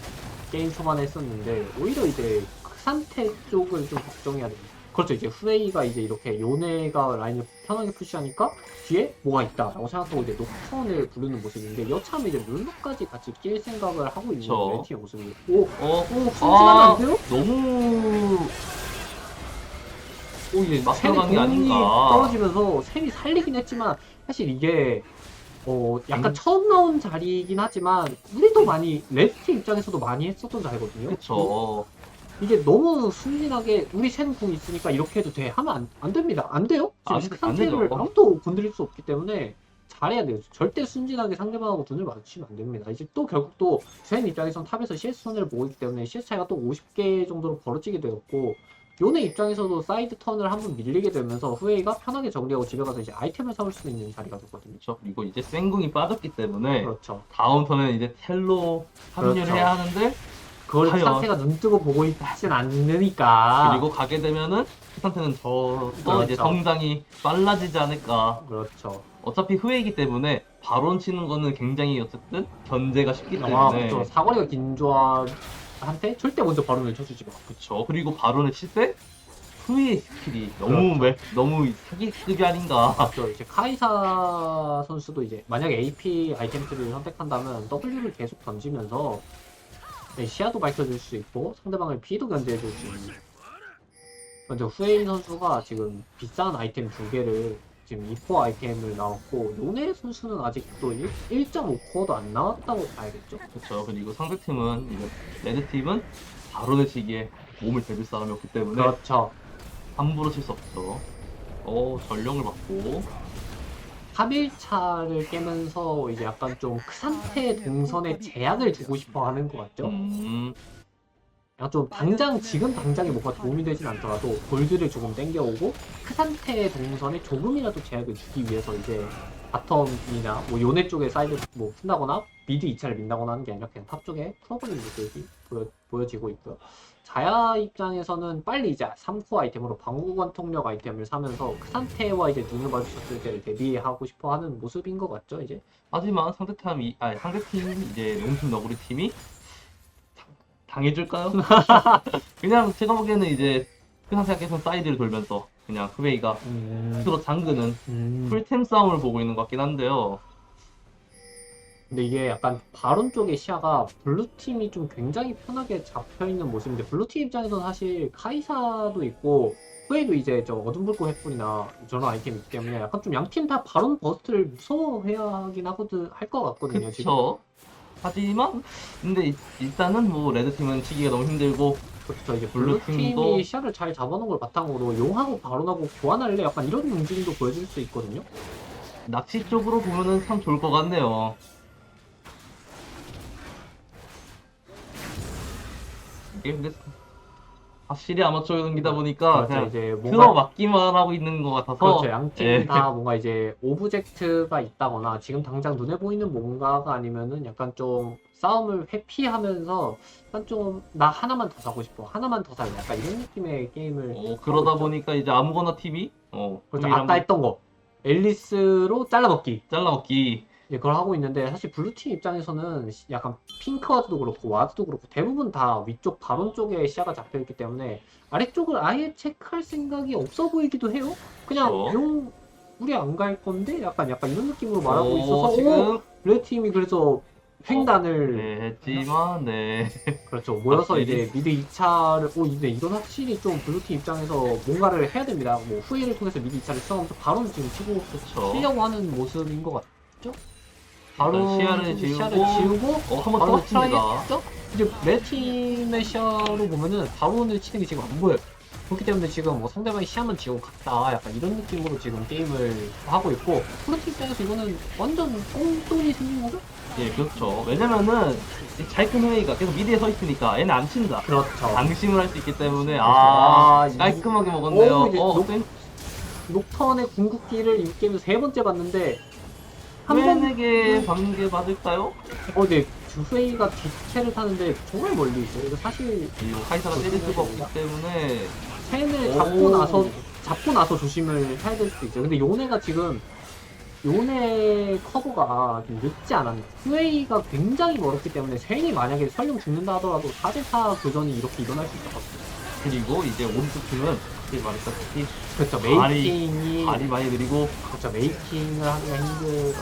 Speaker 2: 게임 초반에 했었는데 오히려 이제 크산테 쪽을 좀 걱정해야 됩니다. 그렇죠. 이제 후웨이가 이제 이렇게 요네가 라인을 편하게 푸시하니까 뒤에 뭐가 있다라고 생각하고 이제 녹턴을 부르는 모습인데 여차하면 이제 룰루까지 같이 낄 생각을 하고 있는
Speaker 1: 그쵸.
Speaker 2: 레티의 모습이. 오, 순진하면
Speaker 1: 아,
Speaker 2: 안 돼요?
Speaker 1: 너무 이게
Speaker 2: 샘이
Speaker 1: 막혀간 게
Speaker 2: 공이
Speaker 1: 아닌가.
Speaker 2: 떨어지면서 샘이 살리긴 했지만 사실 이게 약간 처음 나온 자리이긴 하지만 우리도 많이 레드팀 입장에서도 많이 했었던 자리거든요.
Speaker 1: 그쵸.
Speaker 2: 이게 너무 순진하게 우리 샘 궁 있으니까 이렇게 해도 돼 하면 안 됩니다. 안 돼요.
Speaker 1: 안
Speaker 2: 지금
Speaker 1: 되죠.
Speaker 2: 상태를 아무도 건드릴 수 없기 때문에 잘해야 돼요. 절대 순진하게 상대방하고 눈을 마주치면 안 됩니다. 이제 또 결국 또 샘 입장에선 탑에서 CS 손해를 보고 있기 때문에 CS 차이가 또 50개 정도로 벌어지게 되었고, 요네 입장에서도 사이드 턴을 한번 밀리게 되면서 후웨이가 편하게 정리하고 집에 가서 이제 아이템을 사올 수 있는 자리가 됐거든요.
Speaker 1: 그쵸. 그리고 이제 생궁이 빠졌기 때문에
Speaker 2: 그렇죠.
Speaker 1: 다음 턴은 이제 텔로 합류를
Speaker 2: 그렇죠.
Speaker 1: 해야 하는데,
Speaker 2: 그걸
Speaker 1: 과연.
Speaker 2: 상태가 눈 뜨고 보고 있진 않으니까.
Speaker 1: 그리고 가게 되면은 상태는 더
Speaker 2: 그렇죠.
Speaker 1: 이제 성장이 빨라지지 않을까.
Speaker 2: 그렇죠.
Speaker 1: 어차피 후회이기 때문에 바론 치는 거는 굉장히 어쨌든 견제가 쉽기 때문에.
Speaker 2: 그렇죠. 사거리가 긴 조합한테 절대 먼저 바론을 쳐주지 마.
Speaker 1: 그쵸. 그리고 바론을 칠 때 후회의 스킬이 너무 너무 사기급이 아닌가.
Speaker 2: 그렇죠. 이제 카이사 선수도 이제 만약에 AP 아이템들을 선택한다면 W를 계속 던지면서 시야도 밝혀줄 수 있고 상대방을 피도 견제해줄 수 있는. 근데 후에인 선수가 지금 비싼 아이템 2개를 지금 2코어 아이템을 나왔고, 요네 선수는 아직도 1.5코어도 안 나왔다고 봐야겠죠?
Speaker 1: 그쵸. 그리고 상대팀은 이제 레드팀은 바론을 치기에 몸을 대줄 사람이 없기 때문에
Speaker 2: 그렇죠.
Speaker 1: 함부로 칠 수 없죠. 전령을 받고.
Speaker 2: 3일차를 깨면서 이제 약간 좀 크산테 동선에 제약을 주고 싶어 하는 것 같죠? 약간 좀 지금 당장에 뭔가 도움이 되진 않더라도 골드를 조금 땡겨오고 크산테 동선에 조금이라도 제약을 주기 위해서 이제 바텀이나 뭐 요네 쪽에 사이드 뭐 푼다거나 미드 2차를 민다거나 하는 게 아니라 그냥 탑 쪽에 풀어버리는 모습이 보여지고 있고요. 자야 입장에서는 빨리 이제 3코 아이템으로 방어권 통력 아이템을 사면서 그 상태와 이제 눈을 마주쳤을 때를 대비하고 싶어 하는 모습인 것 같죠, 이제?
Speaker 1: 하지만 상대팀 이제 농심 너구리 팀이 당해줄까요? 그냥 제가 보기에는 이제 그냥 생각해서 사이드를 돌면서 그냥 후웨이가 스스로 잠그는 풀템 싸움을 보고 있는 것 같긴 한데요.
Speaker 2: 근데 이게 약간 바론 쪽의 시야가 블루팀이 좀 굉장히 편하게 잡혀있는 모습인데 블루팀 입장에서는 사실 카이사도 있고 후에도 이제 저 어둠 불꽃 횃불이나 저런 아이템이 있기 때문에 약간 좀 양팀 다 바론 버스트를 무서워해야 하긴 하거든 할 것 같거든요 지금.
Speaker 1: 그쵸. 하지만 근데 일단은 뭐 레드팀은 치기가 너무 힘들고
Speaker 2: 그렇죠. 이제
Speaker 1: 블루팀도-
Speaker 2: 블루팀이 시야를 잘 잡아놓은 걸 바탕으로 용하고 바론하고 교환할래 약간 이런 움직임도 보여줄 수 있거든요.
Speaker 1: 낚시 쪽으로 보면은 참 좋을 것 같네요. 이게 근데 확실히 아마추어 경기다 보니까
Speaker 2: 그렇죠.
Speaker 1: 그냥
Speaker 2: 이제
Speaker 1: 틀어 맞기만 하고 있는 것 같아서
Speaker 2: 그렇죠. 양팀
Speaker 1: 예.
Speaker 2: 다 뭔가 이제 오브젝트가 있다거나 지금 당장 눈에 보이는 뭔가가 아니면은 약간 좀 싸움을 회피하면서 약간 좀 나 하나만 더 사고 싶어. 하나만 더 살래. 약간 이런 느낌의 게임을
Speaker 1: 그러다
Speaker 2: 하고 있죠.
Speaker 1: 보니까 이제 아무거나 팀이
Speaker 2: 그렇죠.
Speaker 1: 후웨이를
Speaker 2: 아까
Speaker 1: 한번
Speaker 2: 했던 거. 앨리스로 잘라먹기.
Speaker 1: 잘라먹기.
Speaker 2: 이제 그걸 하고 있는데 사실 블루팀 입장에서는 약간 핑크 와드도 그렇고 와드도 그렇고 대부분 다 위쪽 바론 쪽에 시야가 잡혀있기 때문에 아래쪽을 아예 체크할 생각이 없어 보이기도 해요. 그냥
Speaker 1: 그렇죠.
Speaker 2: 용 우리 안 갈 건데 약간 이런 느낌으로 말하고 있어서
Speaker 1: 지금
Speaker 2: 레드팀이 그래서 횡단을
Speaker 1: 네, 했지만 네.
Speaker 2: 그렇죠 모여서
Speaker 1: 확실히.
Speaker 2: 이제 미드 2차를 근데 이건 확실히 좀 블루팀 입장에서 뭔가를 해야 됩니다. 뭐 후회를 통해서 미드 2차를 시작하면서 바론 지금 치고
Speaker 1: 그쵸.
Speaker 2: 치려고 하는 모습인 것 같죠?
Speaker 1: 바로 시야를 지우고 한번
Speaker 2: 바로
Speaker 1: 더 칩니다.
Speaker 2: 트라이했죠? 이제 레드팀의 시야로 보면은 바론을 치는 게 지금 안 보여요. 그렇기 때문에 지금 뭐 상대방이 시야만 지우고 갔다 약간 이런 느낌으로 지금 게임을 하고 있고 블루팀 입장에서 이거는 완전 꽁돈이 생긴 거죠?
Speaker 1: 예, 그렇죠. 왜냐면은 이 잘큰 후웨이가 계속 미드에 서 있으니까 얘는 안 친다.
Speaker 2: 그렇죠.
Speaker 1: 방심을 할 수 있기 때문에
Speaker 2: 이-
Speaker 1: 깔끔하게 먹었네요.
Speaker 2: 이제 녹턴의 궁극기를 이 게임에서 세 번째 봤는데 한 번.
Speaker 1: 후웨이에게 방개 맞을까요?
Speaker 2: 네. 주페이가 뒷채를 타는데 정말 멀리 있어요. 이거 사실
Speaker 1: 그리고 카이사가 때릴 수가 없기 때문에
Speaker 2: 펜을
Speaker 1: 오.
Speaker 2: 잡고 나서 조심을 해야 될 수도 있죠. 근데 요네가 지금 요네 커버가 좀 늦지 않았나. 후웨이가 굉장히 멀었기 때문에 쉔이 만약에 설령 죽는다 하더라도 4대4 교전이 이렇게 일어날 수 있었거든요.
Speaker 1: 그리고 이제 오른쪽 팀은 아까 말했다시피
Speaker 2: 그렇죠.
Speaker 1: 발이
Speaker 2: 메이킹이
Speaker 1: 많이 느리고
Speaker 2: 그렇죠. 메이킹을 하기가 힘들어요.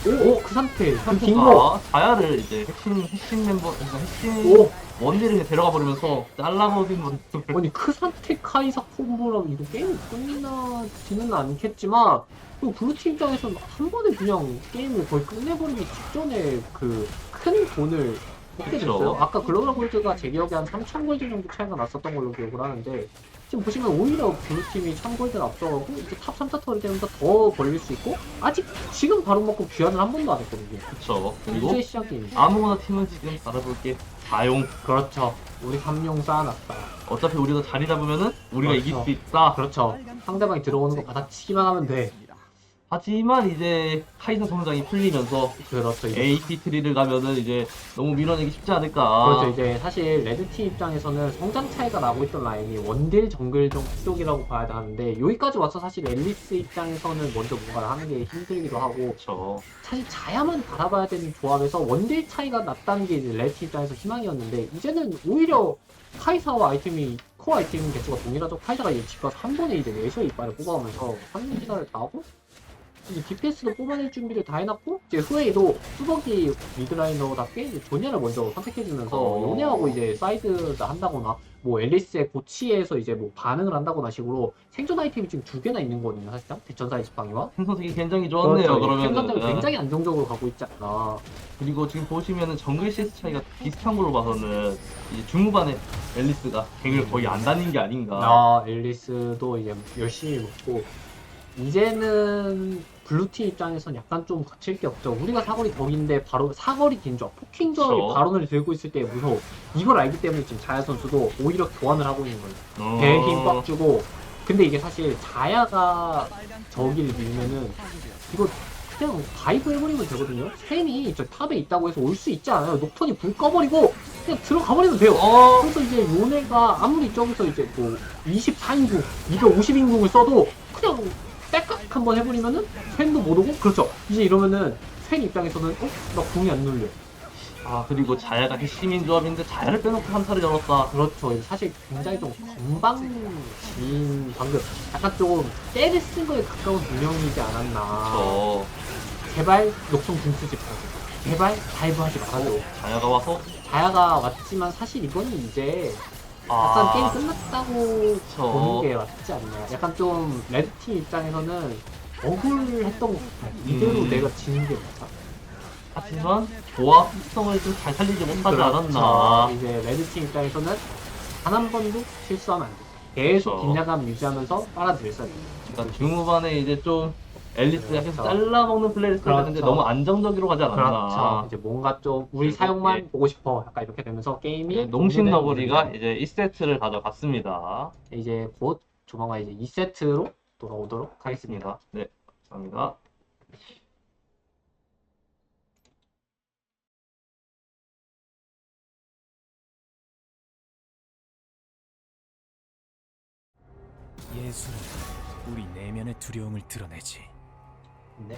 Speaker 2: 그 상태. 그 긴 거.
Speaker 1: 한국가 자야를 이제 핵심 멤버, 그러니까 핵심
Speaker 2: 오!
Speaker 1: 원딜을 그냥 데려가 버리면서 잘라버린 분들.
Speaker 2: 아니 크산테 카이사 콤보라고 이거 게임 끝나지는 않겠지만 또 블루팀 입장에서는 한 번에 그냥 게임을 거의 끝내버리기 직전에 그 큰 돈을 먹게
Speaker 1: 그쵸.
Speaker 2: 됐어요. 아까 글로벌 골드가 제 기억에 한 3,000 골드 정도 차이가 났었던 걸로 기억을 하는데 지금 보시면 오히려 블루팀이 1,000 골드를 앞서가고 이제 탑 3타 털이 되면서 더 벌릴 수 있고 아직 지금 바로 먹고 귀환을 한 번도 안 했거든요.
Speaker 1: 그쵸. 그리고
Speaker 2: 이제 시작입니다.
Speaker 1: 아무거나 팀은 지금 알아볼게. 다용.
Speaker 2: 그렇죠. 우리 3용 쌓아놨다.
Speaker 1: 어차피 우리가 자리 잡으면은 우리가
Speaker 2: 그렇죠.
Speaker 1: 이길 수 있다.
Speaker 2: 그렇죠. 상대방이 들어오는 거 받아치기만 하면 돼.
Speaker 1: 하지만 이제 카이사 성장이 풀리면서
Speaker 2: 그렇죠. 이제
Speaker 1: AP 트리를 가면은 이제 너무 밀어내기 쉽지 않을까.
Speaker 2: 그렇죠. 이제 사실 레드팀 입장에서는 성장 차이가 나고 있던 라인이 원딜 정글 쪽이라고 봐야 하는데 여기까지 와서 사실 앨리스 입장에서는 먼저 뭔가를 하는 게 힘들기도 하고
Speaker 1: 그렇죠.
Speaker 2: 사실 자야만 바라봐야 되는 조합에서 원딜 차이가 났다는 게 이제 레드팀 입장에서 희망이었는데 이제는 오히려 카이사와 아이템이 코어 아이템 개수가 동일하죠. 카이사가 이제 집 가서 한 번에 이제 내셔 이빨을 뽑아오면서 3기사를 나오고 이제 DPS도 뽑아낼 준비를 다 해놨고 이제 후웨이도 뚜벅이 미드라이너답게 이제 조냐를 먼저 선택해주면서 요네하고 이제 사이드를 한다거나 뭐 앨리스의 고치에서 이제 뭐 반응을 한다거나 식으로 생존 아이템이 지금 2개나 있는 거거든요 사실상 대천사의 지팡이와
Speaker 1: 생선색이 굉장히 좋았네요.
Speaker 2: 생존자가
Speaker 1: 그러면은.
Speaker 2: 굉장히 안정적으로 가고 있지 않나.
Speaker 1: 그리고 지금 보시면은 정글 CS 차이가 비슷한 걸로 봐서는 이제 중후반에 앨리스가 갱을 거의 안 다닌 게 아닌가.
Speaker 2: 앨리스도 이제 열심히 먹고 이제는 블루팀 입장에선 약간 좀 거칠 게 없죠. 우리가 사거리 덕인데 바로 사거리 긴 조합, 포킹 조합이
Speaker 1: 그쵸.
Speaker 2: 발언을 들고 있을 때 무서워. 이걸 알기 때문에 지금 자야 선수도 오히려 교환을 하고 있는 거예요. 배에 힘 빡 주고. 근데 이게 사실 자야가 저기를 밀면은 이거 그냥 다이브 해버리면 되거든요. 팬이 저 탑에 있다고 해서 올 수 있지 않아요. 녹턴이 불 꺼버리고 그냥 들어가 버리면 돼요. 그래서 이제 요네가 아무리 저기서 이제 뭐 24인궁, 250인궁을 써도 그냥 딸깍 한번 해버리면은 팬도 못 오고 그렇죠. 이제 이러면은 팬 입장에서는 나 궁이 안 눌려.
Speaker 1: 아 그리고 자야가 핵심인 조합인데 자야를 빼놓고 한타를 열었다.
Speaker 2: 그렇죠. 사실 굉장히 좀 건방진 방금 약간 좀 때를 쓴 거에 가까운 운영이지 않았나.
Speaker 1: 그렇죠.
Speaker 2: 제발 녹성 궁 쓰지 말고 제발 다이브 하지 말아줘.
Speaker 1: 자야가 와서
Speaker 2: 자야가 왔지만 사실 이거는 이제 약간 게임 끝났다고 보는 게 맞지 않나. 약간 좀 레드팀 입장에서는 억울했던 것 같아. 이대로 내가 지는 게 맞아.
Speaker 1: 하지만 조합 특성을 좀 잘 살리지 못하지 않았나.
Speaker 2: 이제 레드팀 입장에서는 단 한 번도 실수하면 안 돼. 계속
Speaker 1: 그렇죠.
Speaker 2: 긴장감 유지하면서 빨아들였어야 돼.
Speaker 1: 그러니까 중후반에 이제 좀 앨리스가 계속
Speaker 2: 그렇죠.
Speaker 1: 잘라먹는 플레이를 써야 되는데
Speaker 2: 그렇죠.
Speaker 1: 너무 안정적으로 가지 않았나.
Speaker 2: 그렇죠. 이제 뭔가 좀 우리
Speaker 1: 그리고,
Speaker 2: 사용만
Speaker 1: 예.
Speaker 2: 보고 싶어. 약간 이렇게 되면서 게임이
Speaker 1: 네, 농심 너구리가
Speaker 2: 종료되는
Speaker 1: 이제 2세트를 가져갔습니다.
Speaker 2: 이제 곧 조만간 이제 2세트로 돌아오도록 하겠습니다.
Speaker 1: 네, 감사합니다.
Speaker 3: 예술은 우리 내면의 두려움을 드러내지.
Speaker 2: 네.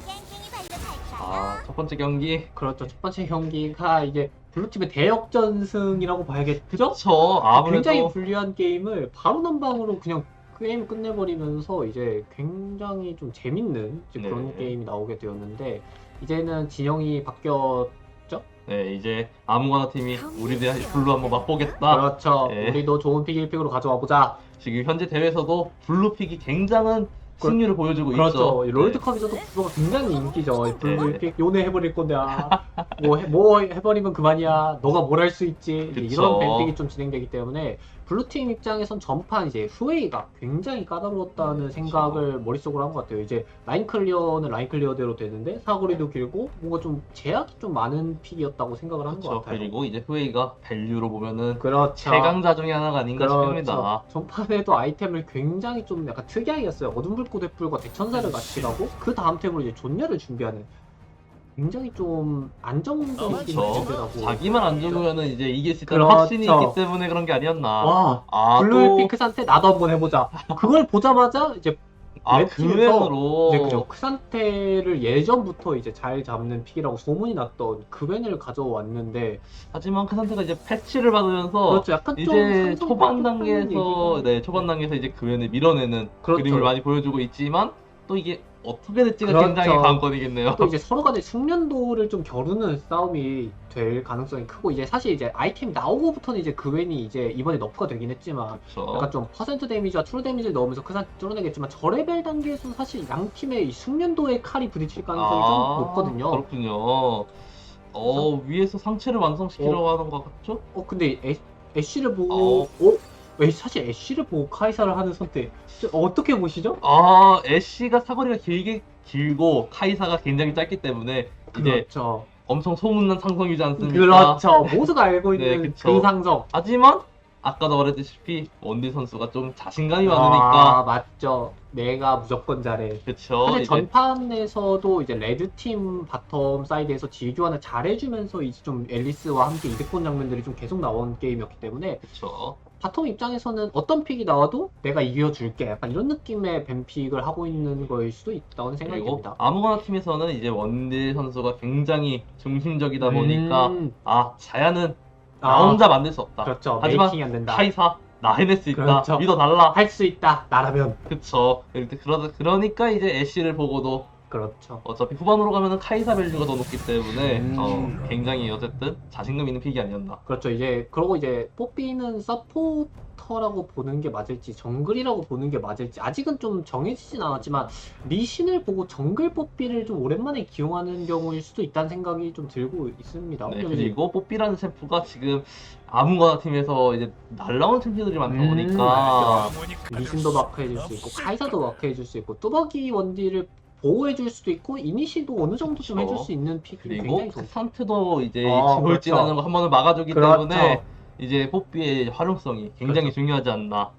Speaker 1: 아, 첫 번째 경기.
Speaker 2: 그렇죠. 첫 번째 경기가 이제 블루팀의 대역전승이라고 봐야겠죠?
Speaker 1: 그쵸. 아무래도
Speaker 2: 굉장히 불리한 게임을 바로 난방으로 그냥 게임 끝내버리면서 이제 굉장히 좀 재밌는 이제 그런
Speaker 1: 네.
Speaker 2: 게임이 나오게 되었는데 이제는 진영이 바뀌었죠?
Speaker 1: 네, 이제 아무거나 팀이 우리 대한 블루 한번 맛보겠다.
Speaker 2: 그렇죠.
Speaker 1: 네.
Speaker 2: 우리도 좋은 픽 1픽으로 가져와 보자.
Speaker 1: 지금 현재 대회에서도 블루픽이 굉장한 승률을 보여주고
Speaker 2: 그렇죠.
Speaker 1: 있죠.
Speaker 2: 롤드컵에서도 블루가 굉장히 인기죠.
Speaker 1: 네.
Speaker 2: 블루 1픽 요네 해버릴 건데 뭐 해버리면 그만이야. 너가 뭘 할 수 있지. 이제
Speaker 1: 그쵸.
Speaker 2: 이런 뱀픽이 좀 진행되기 때문에 블루팀 입장에선 전판 이제 후웨이가 굉장히 까다로웠다는 생각을 머릿속으로 한 것 같아요. 이제 라인 클리어는 라인 클리어대로 되는데 사거리도 길고 뭔가 좀 제약이 좀 많은 픽이었다고 생각을 하는 것
Speaker 1: 그렇죠.
Speaker 2: 같아요.
Speaker 1: 그리고 이제 후웨이가 밸류로 보면은
Speaker 2: 그렇죠.
Speaker 1: 최강자 중에 하나가 아닌가 싶습니다.
Speaker 2: 그렇죠. 전판에도 아이템을 굉장히 좀 약간 특이하게 했어요. 어둠 불꽃의 뿔과 대천사를 같이 가고 그 다음 템으로 이제 존야를 준비하는 굉장히 좀 안정적인
Speaker 1: 그렇죠.
Speaker 2: 템이라고.
Speaker 1: 자기만 안 죽으면은 이제 이길 수 있다는
Speaker 2: 그렇죠.
Speaker 1: 확신이 있기 때문에 그런 게 아니었나.
Speaker 2: 와
Speaker 1: 아,
Speaker 2: 블루의
Speaker 1: 또,
Speaker 2: 핑크산테 나도 한번 해보자. 그걸 보자마자 이제 랩팀에서
Speaker 1: 그웬으로.
Speaker 2: 이제 그죠. 크산테를 예전부터 이제 잘 잡는 픽이라고 소문이 났던 그웬을 가져왔는데
Speaker 1: 하지만 그 상태가 이제 패치를 받으면서
Speaker 2: 그렇죠. 약간 좀
Speaker 1: 이제
Speaker 2: 상성이
Speaker 1: 초반
Speaker 2: 바뀌었다는
Speaker 1: 단계에서
Speaker 2: 얘기가-
Speaker 1: 네 초반 단계에서 이제 그웬을 밀어내는
Speaker 2: 그렇죠.
Speaker 1: 그림을 많이 보여주고 있지만 또 이게 어떻게 될지가
Speaker 2: 그렇죠.
Speaker 1: 굉장히 관건이겠네요.
Speaker 2: 또 이제 서로 간의 숙련도를 좀 겨루는 싸움이 될 가능성이 크고 이제 사실 이제 아이템이 나오고부터는 이제 그웬이 이제 이번에 너프가 되긴 했지만
Speaker 1: 그렇죠.
Speaker 2: 약간 좀 퍼센트 데미지와 트루 데미지를 넣으면서 크산 뚫어내겠지만 저레벨 단계에서는 사실 양 팀의 이 숙련도의 칼이 부딪힐 가능성이 좀 높거든요.
Speaker 1: 그렇군요. 위에서 상체를 완성시키려고 하는 것 같죠?
Speaker 2: 근데 애쉬를 보고 사실 애쉬를 보고 카이사를 하는 선택 어떻게 보시죠?
Speaker 1: 애쉬가 사거리가 길고 카이사가 굉장히 짧기 때문에 이제
Speaker 2: 그렇죠.
Speaker 1: 엄청 소문난 상성이지 않습니까?
Speaker 2: 그렇죠. 모두가 알고
Speaker 1: 네,
Speaker 2: 있는
Speaker 1: 그쵸.
Speaker 2: 그 상성.
Speaker 1: 하지만 아까도 말했다시피 원딜 선수가 좀 자신감이
Speaker 2: 아,
Speaker 1: 많으니까
Speaker 2: 맞죠. 내가 무조건 잘해.
Speaker 1: 그쵸.
Speaker 2: 사실
Speaker 1: 이제
Speaker 2: 전판에서도 이제 레드팀 바텀 사이드에서 딜교환을 잘해주면서 이제 좀 앨리스와 함께 이득본 장면들이 좀 계속 나온 게임이었기 때문에
Speaker 1: 그쵸.
Speaker 2: 바텀 입장에서는 어떤 픽이 나와도 내가 이겨줄게 약간 이런 느낌의 뱀픽을 하고 있는 거일 수도 있다고 생각이
Speaker 1: 그리고
Speaker 2: 듭니다.
Speaker 1: 아무거나 팀에서는 이제 원딜 선수가 굉장히 중심적이다 보니까 자야는 나 혼자 만들 수 없다.
Speaker 2: 그렇죠.
Speaker 1: 하지만
Speaker 2: 메이킹이 안 된다.
Speaker 1: 카이사 나 해낼 수 있다.
Speaker 2: 그렇죠.
Speaker 1: 믿어달라.
Speaker 2: 할 수 있다. 나라면.
Speaker 1: 그쵸. 그러니까 이제 애쉬를 보고도
Speaker 2: 그렇죠.
Speaker 1: 어차피 후반으로 가면은 카이사 밸류가 더 높기 때문에
Speaker 2: 음.
Speaker 1: 굉장히 어쨌든 자신감 있는 픽이 아니었나.
Speaker 2: 그렇죠. 이제 그러고 이제 뽀삐는 서포터라고 보는 게 맞을지 정글이라고 보는 게 맞을지 아직은 좀 정해지진 않았지만 리신을 보고 정글 뽀삐를 좀 오랜만에 기용하는 경우일 수도 있다는 생각이 좀 들고 있습니다.
Speaker 1: 네,
Speaker 2: 왜냐면 이제
Speaker 1: 그리고 뽀삐라는 챔프가 지금 아무거나 팀에서 이제 날라오는 챔피들이 많다 보니까
Speaker 2: 맞아. 리신도 마크해줄 수 있고 카이사도 마크해줄 수 있고 뚜벅이 원딜을 보호해줄 수도 있고 이니시도 어느 정도 좀
Speaker 1: 그렇죠.
Speaker 2: 해줄 수 있는 픽이
Speaker 1: 그리고
Speaker 2: 굉장히 좋죠.
Speaker 1: 산트도 이제
Speaker 2: 그렇죠.
Speaker 1: 돌진하는 거 한 번을 막아주기
Speaker 2: 그렇죠.
Speaker 1: 때문에 이제 뽀삐의 활용성이 굉장히
Speaker 2: 그렇죠.
Speaker 1: 중요하지 않나.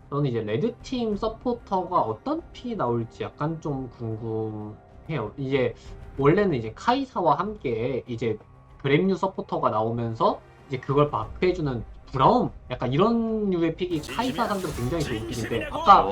Speaker 2: 저는 이제 레드팀 서포터가 어떤 픽이 나올지 약간 좀 궁금해요. 이제 원래는 이제 카이사와 함께 이제 그램류 서포터가 나오면서 이제 그걸 마크해주는 브라움 약간 이런 류의 픽이 카이사 상대로 굉장히 좋은 픽인데 아까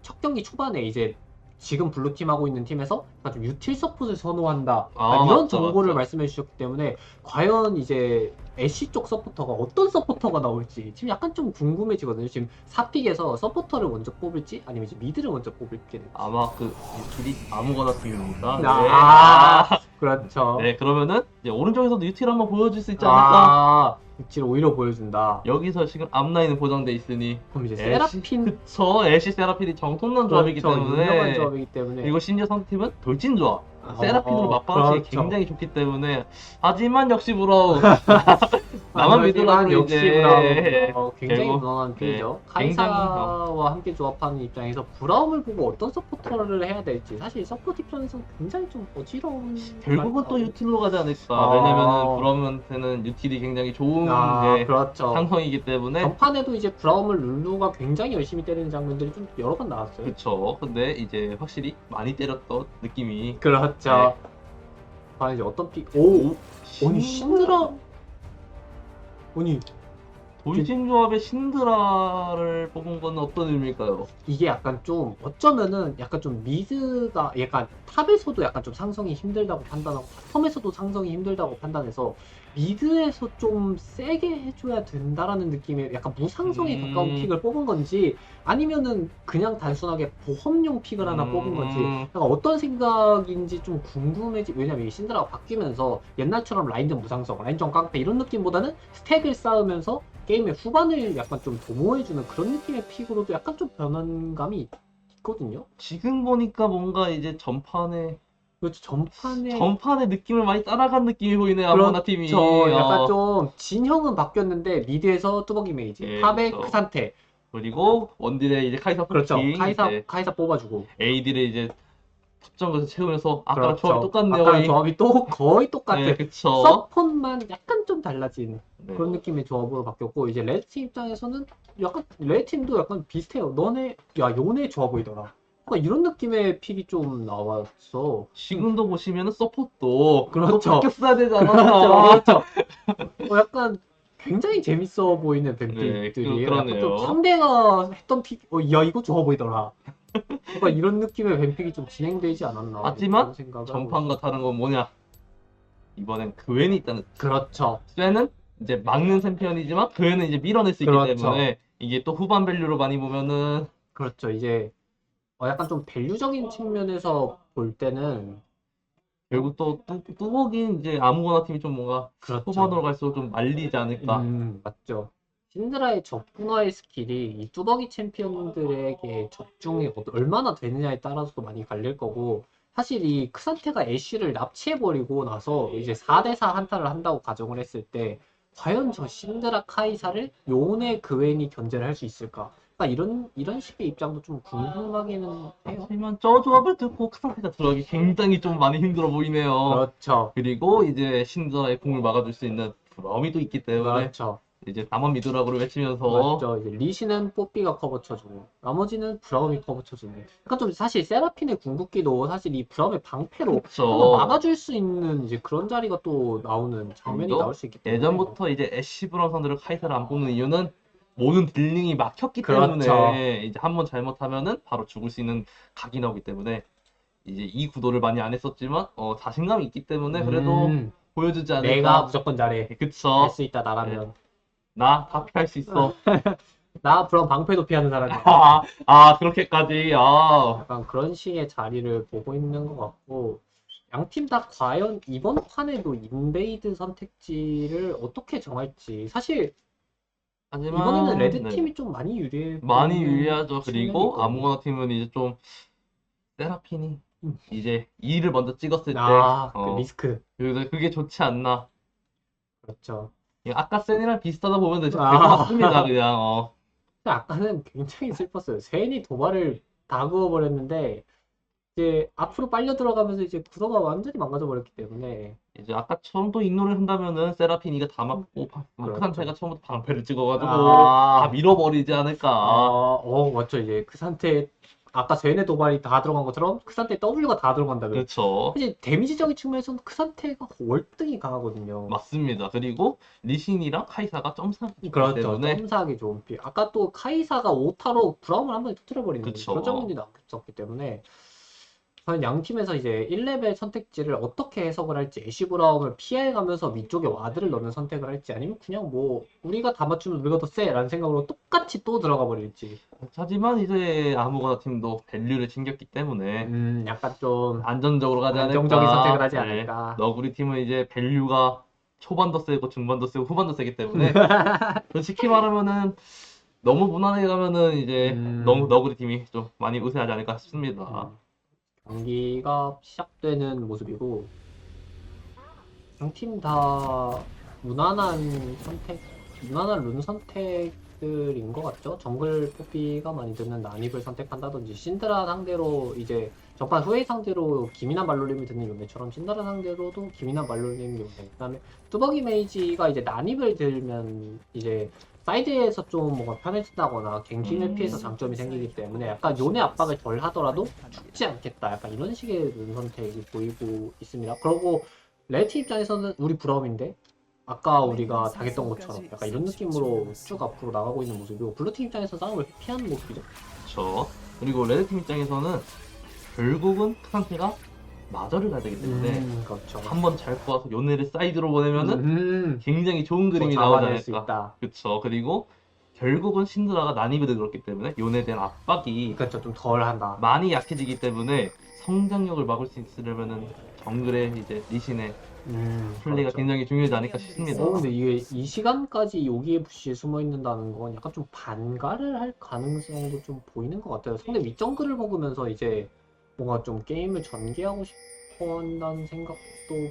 Speaker 2: 첫 경기 초반에 이제 지금 블루팀 하고 있는 팀에서 약간 좀 유틸 서폿을 선호한다 약간 이런
Speaker 1: 맞죠,
Speaker 2: 정보를
Speaker 1: 맞죠.
Speaker 2: 말씀해 주셨기 때문에 과연 이제 애쉬 쪽 서포터가 어떤 서포터가 나올지 지금 약간 좀 궁금해지거든요. 지금 4픽에서 서포터를 먼저 뽑을지 아니면 이제 미드를 먼저 뽑을지 될지.
Speaker 1: 아마 그 둘이 아무거나 팀입니다. 네.
Speaker 2: 그렇죠.
Speaker 1: 네, 그러면은 이제 오른쪽에서도 유틸 한번 보여줄 수 있지 않을까?
Speaker 2: 위치를 오히려 보여준다.
Speaker 1: 여기서 지금 앞라인은 보장돼 있으니
Speaker 2: 그럼 이제
Speaker 1: 애쉬,
Speaker 2: 세라핀
Speaker 1: 그쵸, 애쉬 세라핀이 정통난 조합이기
Speaker 2: 그렇죠. 유명한
Speaker 1: 때문에
Speaker 2: 조합이기 때문에
Speaker 1: 그리고 심지어 상대팀은 돌진 조합 세라핀으로 맞바람이
Speaker 2: 그렇죠.
Speaker 1: 굉장히 좋기 때문에 하지만 역시 브라운 나만
Speaker 2: 하지만
Speaker 1: 믿으라고
Speaker 2: 역시
Speaker 1: 이제
Speaker 2: 브라움 굉장히
Speaker 1: 결국,
Speaker 2: 무난한 픽이죠.
Speaker 1: 네, 굉장히,
Speaker 2: 카이사와 함께 조합하는 입장에서 브라움을 보고 어떤 서포터를 해야 될지 사실 서포트 입장에서 굉장히 좀 어지러운
Speaker 1: 결국은 또 유틸로 가지 않을까.
Speaker 2: 아.
Speaker 1: 왜냐면은 브라운한테는 유틸이 굉장히 좋은 게
Speaker 2: 그렇죠.
Speaker 1: 상성이기 때문에.
Speaker 2: 전판에도 이제 브라움을 룰루가 굉장히 열심히 때리는 장면들이 좀 여러 번 나왔어요.
Speaker 1: 그쵸. 근데 이제 확실히 많이 때렸던 느낌이.
Speaker 2: 그렇죠.
Speaker 1: 네.
Speaker 2: 과연 이제 어떤 픽? 오, 아니 신드라. 아니
Speaker 1: 돌진 조합의 신드라를 뽑은 건 어떤 의미일까요?
Speaker 2: 이게 약간 좀 어쩌면은 약간 좀 미드가 약간 탑에서도 약간 좀 상성이 힘들다고 판단하고 바텀에서도 상성이 힘들다고 판단해서 미드에서 좀 세게 해줘야 된다라는 느낌의 약간 무상성에 가까운 픽을 뽑은 건지 아니면은 그냥 단순하게 보험용 픽을 하나 뽑은 건지 약간 어떤 생각인지 좀 궁금해지. 왜냐면 이 신드라가 바뀌면서 옛날처럼 라인전 무상성, 라인전 깡패 이런 느낌보다는 스택을 쌓으면서 게임의 후반을 약간 좀 도모해주는 그런 느낌의 픽으로도 약간 좀 변환감이 있거든요.
Speaker 1: 지금 보니까 뭔가 이제 전판에
Speaker 2: 그렇죠. 전판에
Speaker 1: 전판의 느낌을 많이 따라간 느낌이 보이네요. 아무나 팀이.
Speaker 2: 저 약간 좀 진형은 바뀌었는데 미드에서 뚜벅이 메이지,
Speaker 1: 예,
Speaker 2: 탑의
Speaker 1: 그렇죠.
Speaker 2: 크산테,
Speaker 1: 그리고 원딜의 이제 카이사
Speaker 2: 그렇죠.
Speaker 1: 포킹, 이제
Speaker 2: 카이사 뽑아주고.
Speaker 1: AD를 이제 탑정에서 채우면서 아까랑
Speaker 2: 그렇죠.
Speaker 1: 조합이 똑같네요.
Speaker 2: 아까랑
Speaker 1: 거의.
Speaker 2: 조합이 또 거의 똑같아.
Speaker 1: 네, 그쵸.
Speaker 2: 서폿만 약간 좀 달라진
Speaker 1: 네.
Speaker 2: 그런 느낌의 조합으로 바뀌었고 이제 레드팀 입장에서는 약간 레드팀도 약간 비슷해요. 요네 좋아 보이더라. 약간 이런 느낌의 픽이 좀 나왔어.
Speaker 1: 지금도 보시면은 서폿도
Speaker 2: 그렇죠.
Speaker 1: 또 바뀌었어야 되잖아.
Speaker 2: 그렇죠. 약간 굉장히 재밌어 보이는
Speaker 1: 네,
Speaker 2: 뱀픽들이에요.
Speaker 1: 그러네요.
Speaker 2: 약간 좀 상대가 했던 픽, 야 이거 좋아 보이더라. 약간 이런 느낌의 뱀픽이 좀 진행되지 않았나.
Speaker 1: 하지만
Speaker 2: 그런 생각을 하고
Speaker 1: 전판과 다른 건 뭐냐? 이번엔 그웬이 있다는.
Speaker 2: 그렇죠.
Speaker 1: 쇠는 이제 막는 챔피언이지만 그웬은 이제 밀어낼 수 있기
Speaker 2: 그렇죠.
Speaker 1: 때문에 이게 또 후반 밸류로 많이 보면은
Speaker 2: 그렇죠. 이제 약간 좀 밸류적인 측면에서 볼 때는
Speaker 1: 결국 또 뚜벅이 이제 아무거나 팀이 좀 뭔가
Speaker 2: 그렇죠.
Speaker 1: 후반으로 갈수록 좀 말리지 않을까.
Speaker 2: 맞죠. 신드라의 적분화의 스킬이 이 뚜벅이 챔피언들에게 적중이 얼마나 되느냐에 따라서도 많이 갈릴 거고 사실 이 크산테가 애쉬를 납치해버리고 나서 이제 4대4 한타를 한다고 가정을 했을 때 과연 저 신드라 카이사를 요네 그웬이 견제를 할 수 있을까? 그러니까 이런 식의 입장도 좀 궁금하기는 해요.
Speaker 1: 하지만 저 조합을 듣고 크산테가 들어가기 굉장히 좀 많이 힘들어 보이네요.
Speaker 2: 그렇죠.
Speaker 1: 그리고 이제 신드라의 공을 막아줄 수 있는 브라움이 또 있기 때문에
Speaker 2: 그렇죠.
Speaker 1: 이제 나만 믿으라고 외치면서
Speaker 2: 맞죠. 이제 리시는 뽀삐가 커버 쳐주고 나머지는 브라움이 커버 쳐주고 약간 좀 사실 세라핀의 궁극기도 사실 이 브라움의 방패로
Speaker 1: 그쵸.
Speaker 2: 한번 막아줄 수 있는 이제 그런 자리가 또 나오는 장면이
Speaker 1: 또
Speaker 2: 나올 수 있기 때문에
Speaker 1: 예전부터 이제 애쉬 브라운 상대로 카이사를 안 뽑는 이유는 모든 딜링이 막혔기
Speaker 2: 그렇죠.
Speaker 1: 때문에 이제 한번 잘못하면은 바로 죽을 수 있는 각이 나오기 때문에 이제 이 구도를 많이 안 했었지만 자신감이 있기 때문에 그래도 보여주지 않을까.
Speaker 2: 내가 무조건 잘해.
Speaker 1: 그쵸.
Speaker 2: 할 수 있다 나라면.
Speaker 1: 나 다 피할 수 있어.
Speaker 2: 나 브라움 방패도 피하는 사람이야.
Speaker 1: 그렇게까지.
Speaker 2: 약간 그런 식의 자리를 보고 있는 것 같고 양 팀 다 과연 이번 판에도 인베이드 선택지를 어떻게 정할지 사실
Speaker 1: 하지만
Speaker 2: 이번에는 레드
Speaker 1: 네.
Speaker 2: 팀이 좀 많이 유리해
Speaker 1: 많이
Speaker 2: 보이는
Speaker 1: 유리하죠.
Speaker 2: 측면이
Speaker 1: 그리고
Speaker 2: 있거든요.
Speaker 1: 아무거나 팀은 이제 좀 세라핀이 이제 2를 먼저 찍었을 때
Speaker 2: 그 리스크.
Speaker 1: 그래서 그게 좋지 않나.
Speaker 2: 그렇죠.
Speaker 1: 아까 센이랑 비슷하다 보면 될것
Speaker 2: 아.
Speaker 1: 같습니다. 그냥
Speaker 2: 근데 아까는 굉장히 슬펐어요. 세인이 도발을 다 그어버렸는데 이제 앞으로 빨려 들어가면서 이제 구도가 완전히 망가져 버렸기 때문에
Speaker 1: 이제 아까처럼 또 igno를 한다면은 세라핀이가 다 맞고
Speaker 2: 그렇죠.
Speaker 1: 크산테가 처음부터 방패를 찍어가지고
Speaker 2: 아.
Speaker 1: 다 밀어버리지 않을까.
Speaker 2: 맞죠. 이제 그 상태 아까 세네 도발이 다 들어간 것처럼 크산테 W가 다 들어간다면
Speaker 1: 그렇죠.
Speaker 2: 사실 데미지적인 측면에서는 크산테가 월등히 강하거든요.
Speaker 1: 맞습니다. 그리고 리신이랑 카이사가 점사기
Speaker 2: 그렇죠.
Speaker 1: 때문에
Speaker 2: 점사하기 좋은 피. 아까 또 카이사가 오타로 브라움을 한 번에 터뜨려버리는
Speaker 1: 그쵸.
Speaker 2: 그런 장면이 나왔었기 때문에 과연 양 팀에서 이제 1레벨 선택지를 어떻게 해석을 할지 애쉬 브라움을 피해가면서 위쪽에 와드를 넣는 선택을 할지 아니면 그냥 뭐 우리가 다 맞추면 우리가 더 세라는 생각으로 똑같이 또 들어가 버릴지
Speaker 1: 하지만 이제 아무거나 팀도 밸류를 챙겼기 때문에
Speaker 2: 약간 좀
Speaker 1: 안전적으로 가지 않을까.
Speaker 2: 안정적인 선택을 하지
Speaker 1: 네.
Speaker 2: 않을까.
Speaker 1: 너구리 팀은 이제 밸류가 초반도 세고 중반도 세고 후반도 세기 때문에 솔직히 말하면은 너무 무난하게 가면은 이제 너구리 팀이 좀 많이 우세하지 않을까 싶습니다.
Speaker 2: 경기가 시작되는 모습이고 양 팀 다 무난한 룬 선택들인 것 같죠? 정글 포피가 많이 드는 난입을 선택한다든지 신드라 상대로 이제 전판 후웨이 상대로 기민한 말놀림이 드는 요네처럼 신드라 상대로도 기민한 말놀림 요네 그다음에 뚜벅이 메이지가 이제 난입을 들면 이제 사이드에서 좀 뭔가 편해진다거나 갱킹을 피해서 장점이 생기기 때문에 약간 요네 압박을 덜 하더라도 죽지 않겠다 약간 이런 식의 룬 선택이 보이고 있습니다. 그리고 레드 입장에서는 우리 브라움인데 아까 우리가 당했던 것처럼 약간 이런 느낌으로 쭉 앞으로 나가고 있는 모습이고 블루팀 입장에서 싸움을 피하는 모습이죠.
Speaker 1: 그렇죠. 그리고 레드팀 입장에서는 결국은 크산테가 마저를 가야 되기 때문에
Speaker 2: 그렇죠.
Speaker 1: 한번 잘 뽑아서 요네를 사이드로 보내면은 굉장히 좋은 그림이
Speaker 2: 뭐
Speaker 1: 나오지
Speaker 2: 잡아낼 수
Speaker 1: 않을까.
Speaker 2: 있다.
Speaker 1: 그렇죠. 그리고 결국은 신드라가 난입을 들었기 때문에 요네에 대한 압박이
Speaker 2: 그렇죠. 좀 덜 한다.
Speaker 1: 많이 약해지기 때문에 성장력을 막을 수 있으려면은 정글의 이제 리신의 플레이가
Speaker 2: 그렇죠.
Speaker 1: 굉장히 중요하지 않을까 싶습니다.
Speaker 2: 근데 이게 이 시간까지 여기에 부시에 숨어 있는다는 건 약간 좀 반갈을 할 가능성도 좀 보이는 것 같아요. 상대 윗정글을 먹으면서 이제 뭔가 좀 게임을 전개하고 싶어한다는 생각도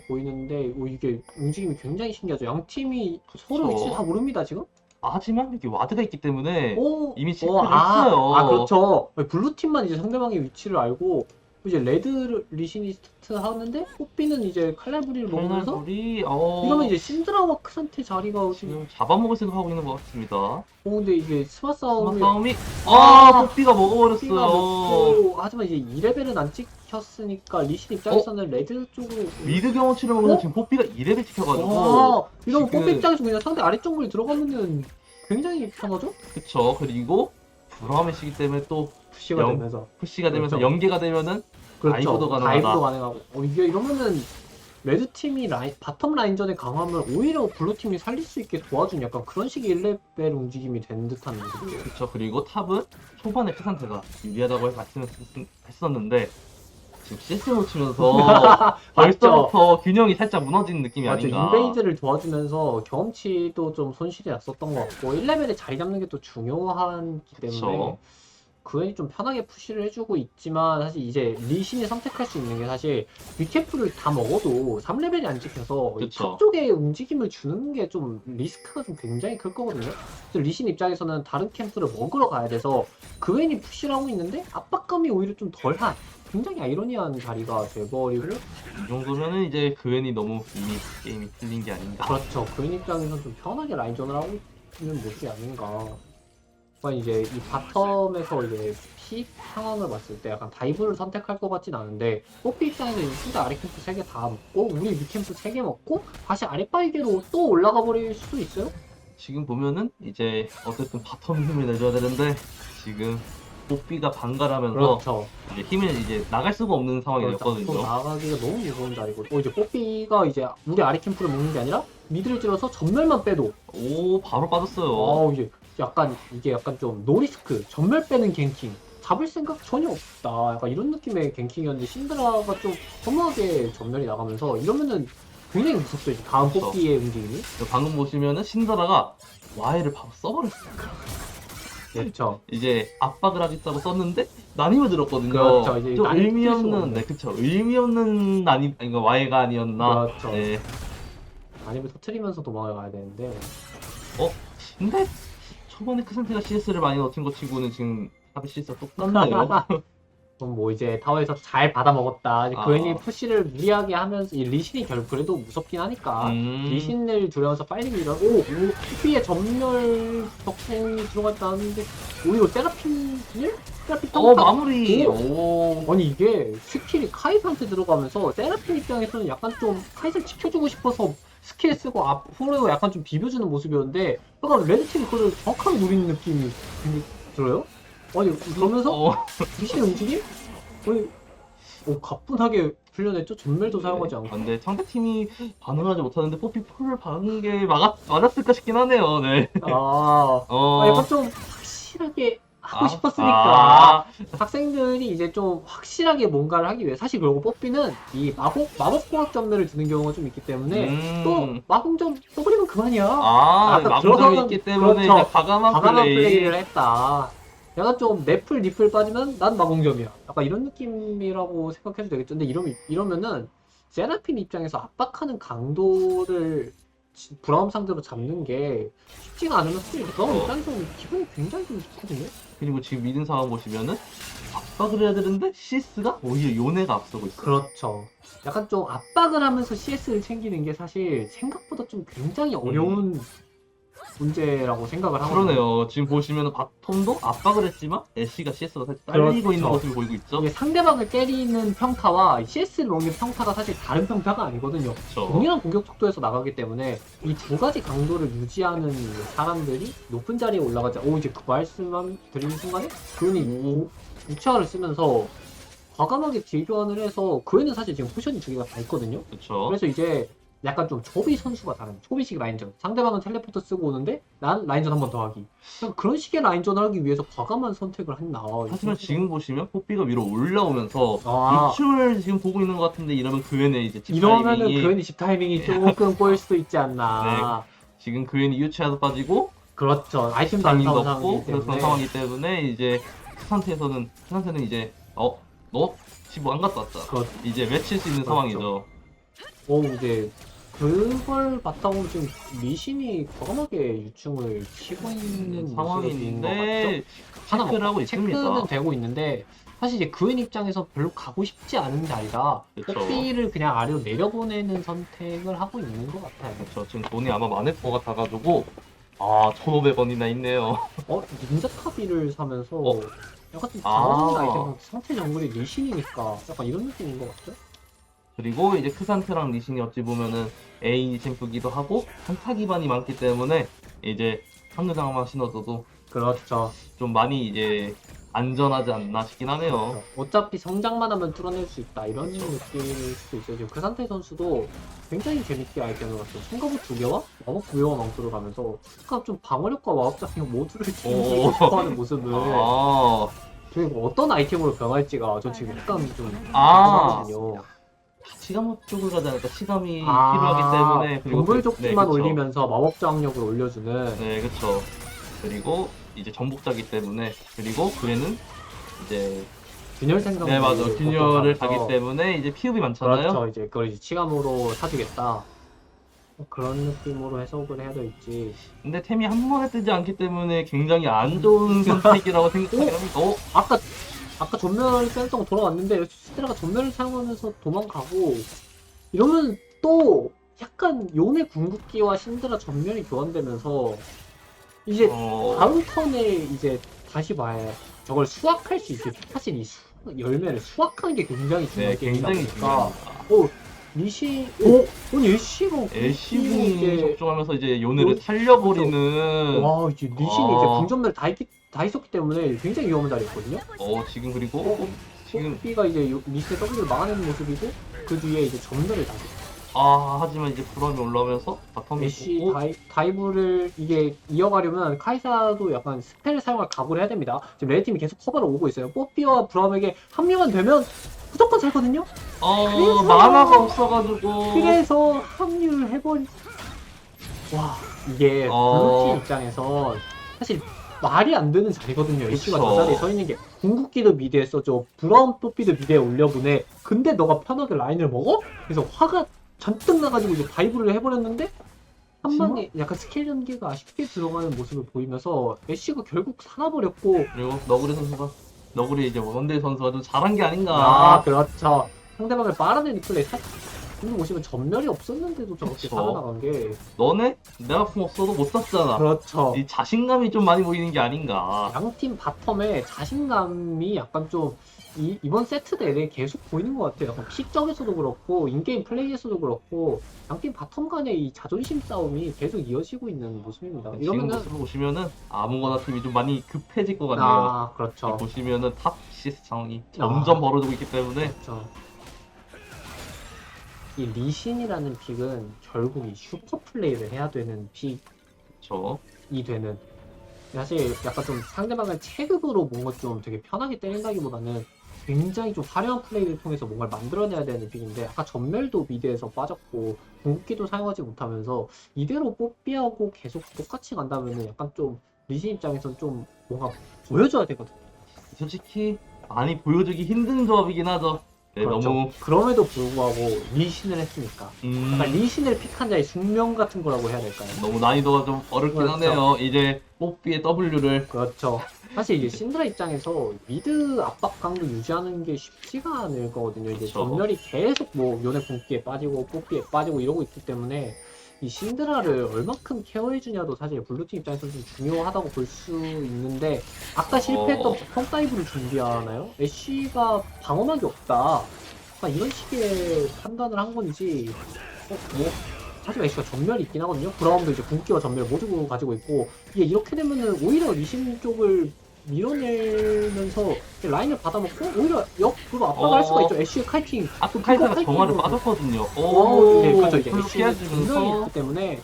Speaker 2: 보이는데 이게 움직임이 굉장히 신기하죠. 양 팀이 서로
Speaker 1: 그쵸.
Speaker 2: 위치 다 모릅니다 지금.
Speaker 1: 하지만 이렇게 와드가 있기 때문에 이미 체크를
Speaker 2: 아,
Speaker 1: 했어요.
Speaker 2: 그렇죠. 블루 팀만 이제 상대방의 위치를 알고 이제 레드 리시니스트 하는데 뽀삐는 이제 칼날부리를 먹으면서
Speaker 1: 칼날불이
Speaker 2: 이러면 이제 신드라와 크산테 자리가
Speaker 1: 지금 잡아먹을 생각하고 있는 것 같습니다.
Speaker 2: 근데 이게 스마 싸움이
Speaker 1: 싸움이
Speaker 2: 아,
Speaker 1: 뽀삐가 먹어버렸어요.
Speaker 2: 삐가 먹고 하지만 이제 2레벨은 안 찍혔으니까 리신 입장에서는 레드 쪽으로
Speaker 1: 미드 경험치를 먹으면 지금 뽀삐가 2레벨 찍혀가지고
Speaker 2: 이러면
Speaker 1: 지금-
Speaker 2: 뽀삐 입장에서 그냥 상대 아래쪽으로 들어가면은 굉장히 편하죠?
Speaker 1: 그쵸. 그리고 브라움의 시기 때문에 또
Speaker 2: 푸시가
Speaker 1: 영-
Speaker 2: 되면서
Speaker 1: 푸시가 되면서
Speaker 2: 그렇죠.
Speaker 1: 연계가 되면은
Speaker 2: 그렇죠.
Speaker 1: 다이브도 가능하다.
Speaker 2: 다이브도 가능하고 이게 이러면은 레드 팀이 바텀 라인전의 강함을 오히려 블루 팀이 살릴 수 있게 도와준 약간 그런 식의 1레벨 움직임이 된 듯한 모습이에요.
Speaker 1: 그쵸. 그리고 탑은 초반에 크산테가 유리하다고 말씀했었는데 지금 CS 놓치면서 벌써부터 균형이 살짝 무너지는 느낌이
Speaker 2: 맞죠.
Speaker 1: 아닌가.
Speaker 2: 인베이드를 도와주면서 경험치도 좀 손실이 났었던 것 같고 1레벨에 자리 잡는 게 또 중요하기 때문에
Speaker 1: 그쵸.
Speaker 2: 그앤이 좀 편하게 푸시를 해주고 있지만 사실 이제 리신이 선택할 수 있는 게 사실 위캠프를 다 먹어도 3레벨이 안 찍혀서 이
Speaker 1: 그쵸.
Speaker 2: 탑 쪽에 움직임을 주는 게 좀 리스크가 좀 굉장히 클 거거든요. 그래서 리신 입장에서는 다른 캠프를 먹으러 가야 돼서 그앤이 푸시를 하고 있는데 압박감이 오히려 좀 덜한 굉장히 아이러니한 자리가 돼버리고
Speaker 1: 이 정도면은 이제 그웬이 너무 이미 게임이 틀린 게 아닌가.
Speaker 2: 그렇죠. 그앤 입장에서는 좀 편하게 라인전을 하고 있는 모습이 아닌가. 그러니까 이제 이 바텀에서 이제 피 상황을 봤을 때 약간 다이브를 선택할 것 같진 않은데 뽀삐 입장에서 이제 진짜 아래 캠프 3개 다 먹고 우리 위 캠프 3개 먹고 다시 아랫바위게로 또 올라가 버릴 수도 있어요?
Speaker 1: 지금 보면은 이제 어쨌든 바텀 힘을 내줘야 되는데 지금 뽀삐가 반갈하면서
Speaker 2: 그렇죠.
Speaker 1: 이제 힘을 이제 나갈 수가 없는 상황이
Speaker 2: 그렇죠.
Speaker 1: 됐거든요.
Speaker 2: 또 나가기가 너무 무서운 자리고 이제 뽀삐가 이제 우리 아래 캠프를 먹는 게 아니라 미드를 찔러서 전멸만 빼도
Speaker 1: 오 바로 빠졌어요.
Speaker 2: 이제 이게 약간 좀 노리스크 전멸 빼는 갱킹 잡을 생각 전혀 없다 약간 이런 느낌의 갱킹이었는데 신드라가 좀 허무하게 전멸이 나가면서 이러면은 굉장히 무섭죠 이제 다음
Speaker 1: 그렇죠.
Speaker 2: 뽑기의 움직임이.
Speaker 1: 방금 보시면은 신드라가 와해를 바로 써버렸어요.
Speaker 2: 그렇죠.
Speaker 1: 이제 압박을 하겠다고 썼는데 난입을 들었거든요.
Speaker 2: 그렇죠. 이제
Speaker 1: 좀
Speaker 2: 난입
Speaker 1: 의미
Speaker 2: 뜰수
Speaker 1: 없는,
Speaker 2: 없는.
Speaker 1: 네, 그쵸. 의미 없는 난입, 아니, 와해가 아니었나.
Speaker 2: 그렇죠.
Speaker 1: 네.
Speaker 2: 난입을 터트리면서 도망가야 되는데
Speaker 1: 근데 초반에 크산테가 CS를 많이 넣친 것 치고는 지금 탑의 CS가 뚝 땄네요.
Speaker 2: 그럼 뭐 이제 타워에서 잘 받아먹었다. 이제
Speaker 1: 아.
Speaker 2: 그웬이 푸시를 무리하게 하면서 이 리신이 결국 그래도 무섭긴 하니까 리신을 두려워서 빨리 밀어. 오, TP에 전멸 덕분이 들어갔다는데 오 이거 세라핀을? 세라핀
Speaker 1: 마무리.
Speaker 2: 오. 아니 이게 스킬이 카이사한테 들어가면서 세라핀 입장에서는 약간 좀 카이사를 지켜주고 싶어서 스킬 쓰고 앞으로 약간 좀 비벼주는 모습이었는데 약간 레드팀이 그걸 정확하게 노리는 느낌이 들어요? 아니 그러면서 리신의 움직임? 아니 가뿐하게 풀려냈죠? 전멸도 사용하지 않고.
Speaker 1: 근데 상대팀이 반응하지 못하는데 뽀삐 폴을 박은 게 맞았을까 싶긴 하네요. 네.
Speaker 2: 약간 좀 확실하게 하고 싶었으니까
Speaker 1: 아.
Speaker 2: 학생들이 이제 좀 확실하게 뭔가를 하기 위해 사실 그리고 뽀삐는 이 마법공학 전멸을 드는 경우가 좀 있기 때문에 또 마공점 써버리면 그만이야.
Speaker 1: 마공점이 있기 때문에
Speaker 2: 그렇죠.
Speaker 1: 이제 과감한
Speaker 2: 플레이를 했다. 약간 좀 넷플 니플 빠지면 난 마공점이야. 약간 이런 느낌이라고 생각해도 되겠죠. 근데 이러면은 세라핀 입장에서 압박하는 강도를 브라움 상대로 잡는 게 쉽지가 않으면 사실 브라움 입장에서는 기분이 굉장히 좀 좋거든요.
Speaker 1: 그리고 지금 미는 상황 보시면은 압박을 해야 되는데 CS가 오히려 요네가 앞서고 있어요.
Speaker 2: 그렇죠. 약간 좀 압박을 하면서 CS를 챙기는 게 사실 생각보다 좀 굉장히 어려운 문제라고 생각을 하거든요.
Speaker 1: 그러네요. 지금 보시면 바텀도 압박을 했지만 애쉬가 CS가 살짝 딸리고 있는 모습을 보이고 있죠.
Speaker 2: 이게 상대방을 때리는 평타와 CS를 먹는 평타가 사실 다른 평타가 아니거든요.
Speaker 1: 그렇죠.
Speaker 2: 동일한 공격 속도에서 나가기 때문에 이 두 가지 강도를 유지하는 사람들이 높은 자리에 올라가자. 이제 그 말씀만 드리는 순간에 그웬이 우차를 쓰면서 과감하게 딜 교환을 해서 그웬은 사실 지금 포션이 두 개가 다 있거든요.
Speaker 1: 그렇죠.
Speaker 2: 그래서 이제 약간 좀 초비 선수가 다른 초비식 라인전. 상대방은 텔레포트 쓰고 오는데 난 라인전 한 번 더 하기. 그런 식의 라인전을 하기 위해서 과감한 선택을 했나.
Speaker 1: 하지만 지금 보시면 뽀삐가 위로 올라오면서
Speaker 2: 아.
Speaker 1: 유충을 지금 보고 있는 것 같은데 이러면 그웬의 이제 집
Speaker 2: 이러면은
Speaker 1: 타이밍이
Speaker 2: 그웬이 집 타이밍이 조금 꼬일 수도 있지 않나.
Speaker 1: 지금 그웬이 유치아도 빠지고
Speaker 2: 그렇죠. 아이템도 안
Speaker 1: 타이밍도
Speaker 2: 나온
Speaker 1: 없고
Speaker 2: 상황이기
Speaker 1: 그런
Speaker 2: 때문에.
Speaker 1: 상황이기 때문에 이제 그 상태는 이제 너 집 안 갔다 왔다.
Speaker 2: 그렇죠.
Speaker 1: 이제 외칠 수 있는
Speaker 2: 그렇죠.
Speaker 1: 상황이죠.
Speaker 2: 이제 그걸 바탕으로 지금 리신이 과감하게 유충을 치고 있는
Speaker 1: 상황인데
Speaker 2: 하나
Speaker 1: 체크를 하고 있습니다.
Speaker 2: 체크는 되고 있는데 사실 이제 그웬 입장에서 별로 가고 싶지 않은 자리라
Speaker 1: 그쵸.
Speaker 2: 뽀삐를 그냥 아래로 내려보내는 선택을 하고 있는 것 같아요.
Speaker 1: 그렇죠. 지금 돈이 아마 많을 것 같아가지고 1,500원이나 있네요.
Speaker 2: 닌자 카비를 사면서 약간 좀
Speaker 1: 아.
Speaker 2: 잘하는 아이템 상태 정글이 리신이니까 약간 이런 느낌인 것 같아요.
Speaker 1: 그리고 이제 크산테랑 리신이 어찌 보면은 A 챔프기도 하고 한타 기반이 많기 때문에 이제 상대장만 신어줘도
Speaker 2: 그렇죠.
Speaker 1: 좀 많이 이제 안전하지 않나 싶긴 하네요.
Speaker 2: 어차피 성장만 하면 뚫어낼 수 있다 이런 느낌일 수도 있어요. 지금 그 상태 선수도 굉장히 재밌게 아이템을 갔어요. 생가부 2개와 마법 2개와 망토를 가면서 약간 좀 방어력과 마법작용 모두를 챙기고 싶어하는 모습을 되게 어떤 아이템으로 변할지가 저 지금 약간 좀 궁금하거든요.
Speaker 1: 치감 쪽을 가지 않을까 치감이 필요하기 때문에 그리고
Speaker 2: 동굴조끼만 올리면서 마법저항력을 올려주는
Speaker 1: 네 그쵸. 그리고 이제 전복자기 때문에 그리고 그애는 이제
Speaker 2: 균열 생성
Speaker 1: 네 맞아 균열을 가기 때문에 이제 피흡이 많잖아요.
Speaker 2: 그렇죠. 이제 그걸 이제 치감으로 사주겠다 그런 느낌으로 해석을 해야 될지.
Speaker 1: 근데 템이 한 번에 뜨지 않기 때문에 굉장히 안 좋은 선택이라고 생각하긴 합니다.
Speaker 2: 아까 전멸을 뺐던 거 돌아왔는데 시드라가 전멸을 사용하면서 도망가고 이러면 또 약간 요네 궁극기와 신드라 전멸이 교환되면서 이제 다음 턴에 이제 다시 봐야 저걸 수확할 수 있을 때 사실 이 열매를 수확하는 게 굉장히 중요한 게임이다 보니까 리시 아니
Speaker 1: 애쉬궁이 접종하면서 이제 요네를 살려버리는
Speaker 2: 와 이제 리신이 이제 궁전멸 다 있었기 때문에 굉장히 위험한 자리였거든요.
Speaker 1: 지금 그리고 지금
Speaker 2: B가 이제 리신의 W를 막아내는 모습이고 그 뒤에 이제 전멸을 다죠.
Speaker 1: 하지만 이제 브라움이 올라오면서 바텀이
Speaker 2: 애쉬 다이브를 이게 이어가려면 카이사도 약간 스펠을 사용할 각오를 해야 됩니다. 지금 레드팀이 계속 커버를 오고 있어요. 뽀삐와 브라움에게 합류만 되면 무조건 살거든요. 그래서
Speaker 1: 만화가 없어가지고
Speaker 2: 그래서 합류를 해버리. 와 이게 블루팀 입장에서 사실 말이 안 되는 자리거든요. 애쉬가 저 자리에 서 있는 게 궁극기도 미드에 써줘, 브라움 뽀삐도 미드에 올려보내. 근데 너가 편하게 라인을 먹어? 그래서 화가 잔뜩 나가지고 이제 다이브를 해버렸는데 한 방에 약간 스킬 연계가 아쉽게 들어가는 모습을 보이면서 애쉬가 결국 살아버렸고
Speaker 1: 그리고 너구리 선수가 너구리 이제 원딜 선수가 좀 잘한 게
Speaker 2: 아,
Speaker 1: 아닌가.
Speaker 2: 그렇죠. 상대방을 빨아내는 플레이. 근데 보시면 전멸이 없었는데도 저렇게
Speaker 1: 그렇죠.
Speaker 2: 살아나간 게.
Speaker 1: 너네 내가 궁 없어도 못 쐈잖아.
Speaker 2: 그렇죠.
Speaker 1: 이 자신감이 좀 많이 보이는 게 아닌가.
Speaker 2: 양팀 바텀에 자신감이 약간 좀 이번 세트 내내 계속 보이는 것 같아요. 약간 픽적에서도 그렇고 인게임 플레이에서도 그렇고 양팀 바텀 간의 이 자존심 싸움이 계속 이어지고 있는 모습입니다.
Speaker 1: 지금
Speaker 2: 이러면은
Speaker 1: 모습을 보시면은 아무거나 팀이 좀 많이 급해질 것 같네요.
Speaker 2: 아 그렇죠.
Speaker 1: 보시면은 탑 시스 상황이 점점 벌어지고 있기 때문에
Speaker 2: 그렇죠. 이 리신이라는 픽은 결국 이 슈퍼 플레이를 해야 되는 픽이
Speaker 1: 그렇죠.
Speaker 2: 되는. 사실 약간 좀 상대방을 체급으로 뭔가 좀 되게 편하게 때린다기보다는 굉장히 좀 화려한 플레이를 통해서 뭔가를 만들어내야 되는 픽인데 아까 전멸도 미드에서 빠졌고 궁극기도 사용하지 못하면서 이대로 뽀삐하고 계속 똑같이 간다면은 약간 좀 리신 입장에선 좀 뭔가 보여줘야 되거든요.
Speaker 1: 솔직히 많이 보여주기 힘든 조합이긴 하죠. 네,
Speaker 2: 그렇죠.
Speaker 1: 너무
Speaker 2: 그럼에도 불구하고 리신을 했으니까 약간 리신을 픽한 자의 숙명 같은 거라고 해야 될까요?
Speaker 1: 너무 난이도가 좀 어렵긴
Speaker 2: 그렇죠.
Speaker 1: 하네요. 이제 뽀삐의 W를
Speaker 2: 그렇죠. 사실 이제 신드라 입장에서 미드 압박 강도 유지하는 게 쉽지가 않을 거거든요. 이제
Speaker 1: 그렇죠.
Speaker 2: 전멸이 계속 뭐 요네 궁기에 빠지고 뽀삐에 빠지고 이러고 있기 때문에 이 신드라를 얼만큼 케어해주냐도 사실 블루팀 입장에서 좀 중요하다고 볼 수 있는데 아까 실패했던 바텀 다이브를 준비하나요? 애쉬가 방어막이 없다. 약간 이런 식의 판단을 한 건지 뭐 사실 애쉬가 전멸이 있긴 하거든요. 브라움도 이제 궁기와 전멸 모두 가지고 있고 이게 이렇게 되면은 오히려 리신 쪽을 밀어내면서 라인을 받아먹고 오히려 역으로 압박할 수가 있죠. 애쉬의 카이팅.
Speaker 1: 아크 카이사가
Speaker 2: 카이팅으로.
Speaker 1: 정화를 빠졌거든요.
Speaker 2: 네, 그렇죠. 이제
Speaker 1: 그걸
Speaker 2: 애쉬의 분명히
Speaker 1: 피해주면서
Speaker 2: 있기 때문에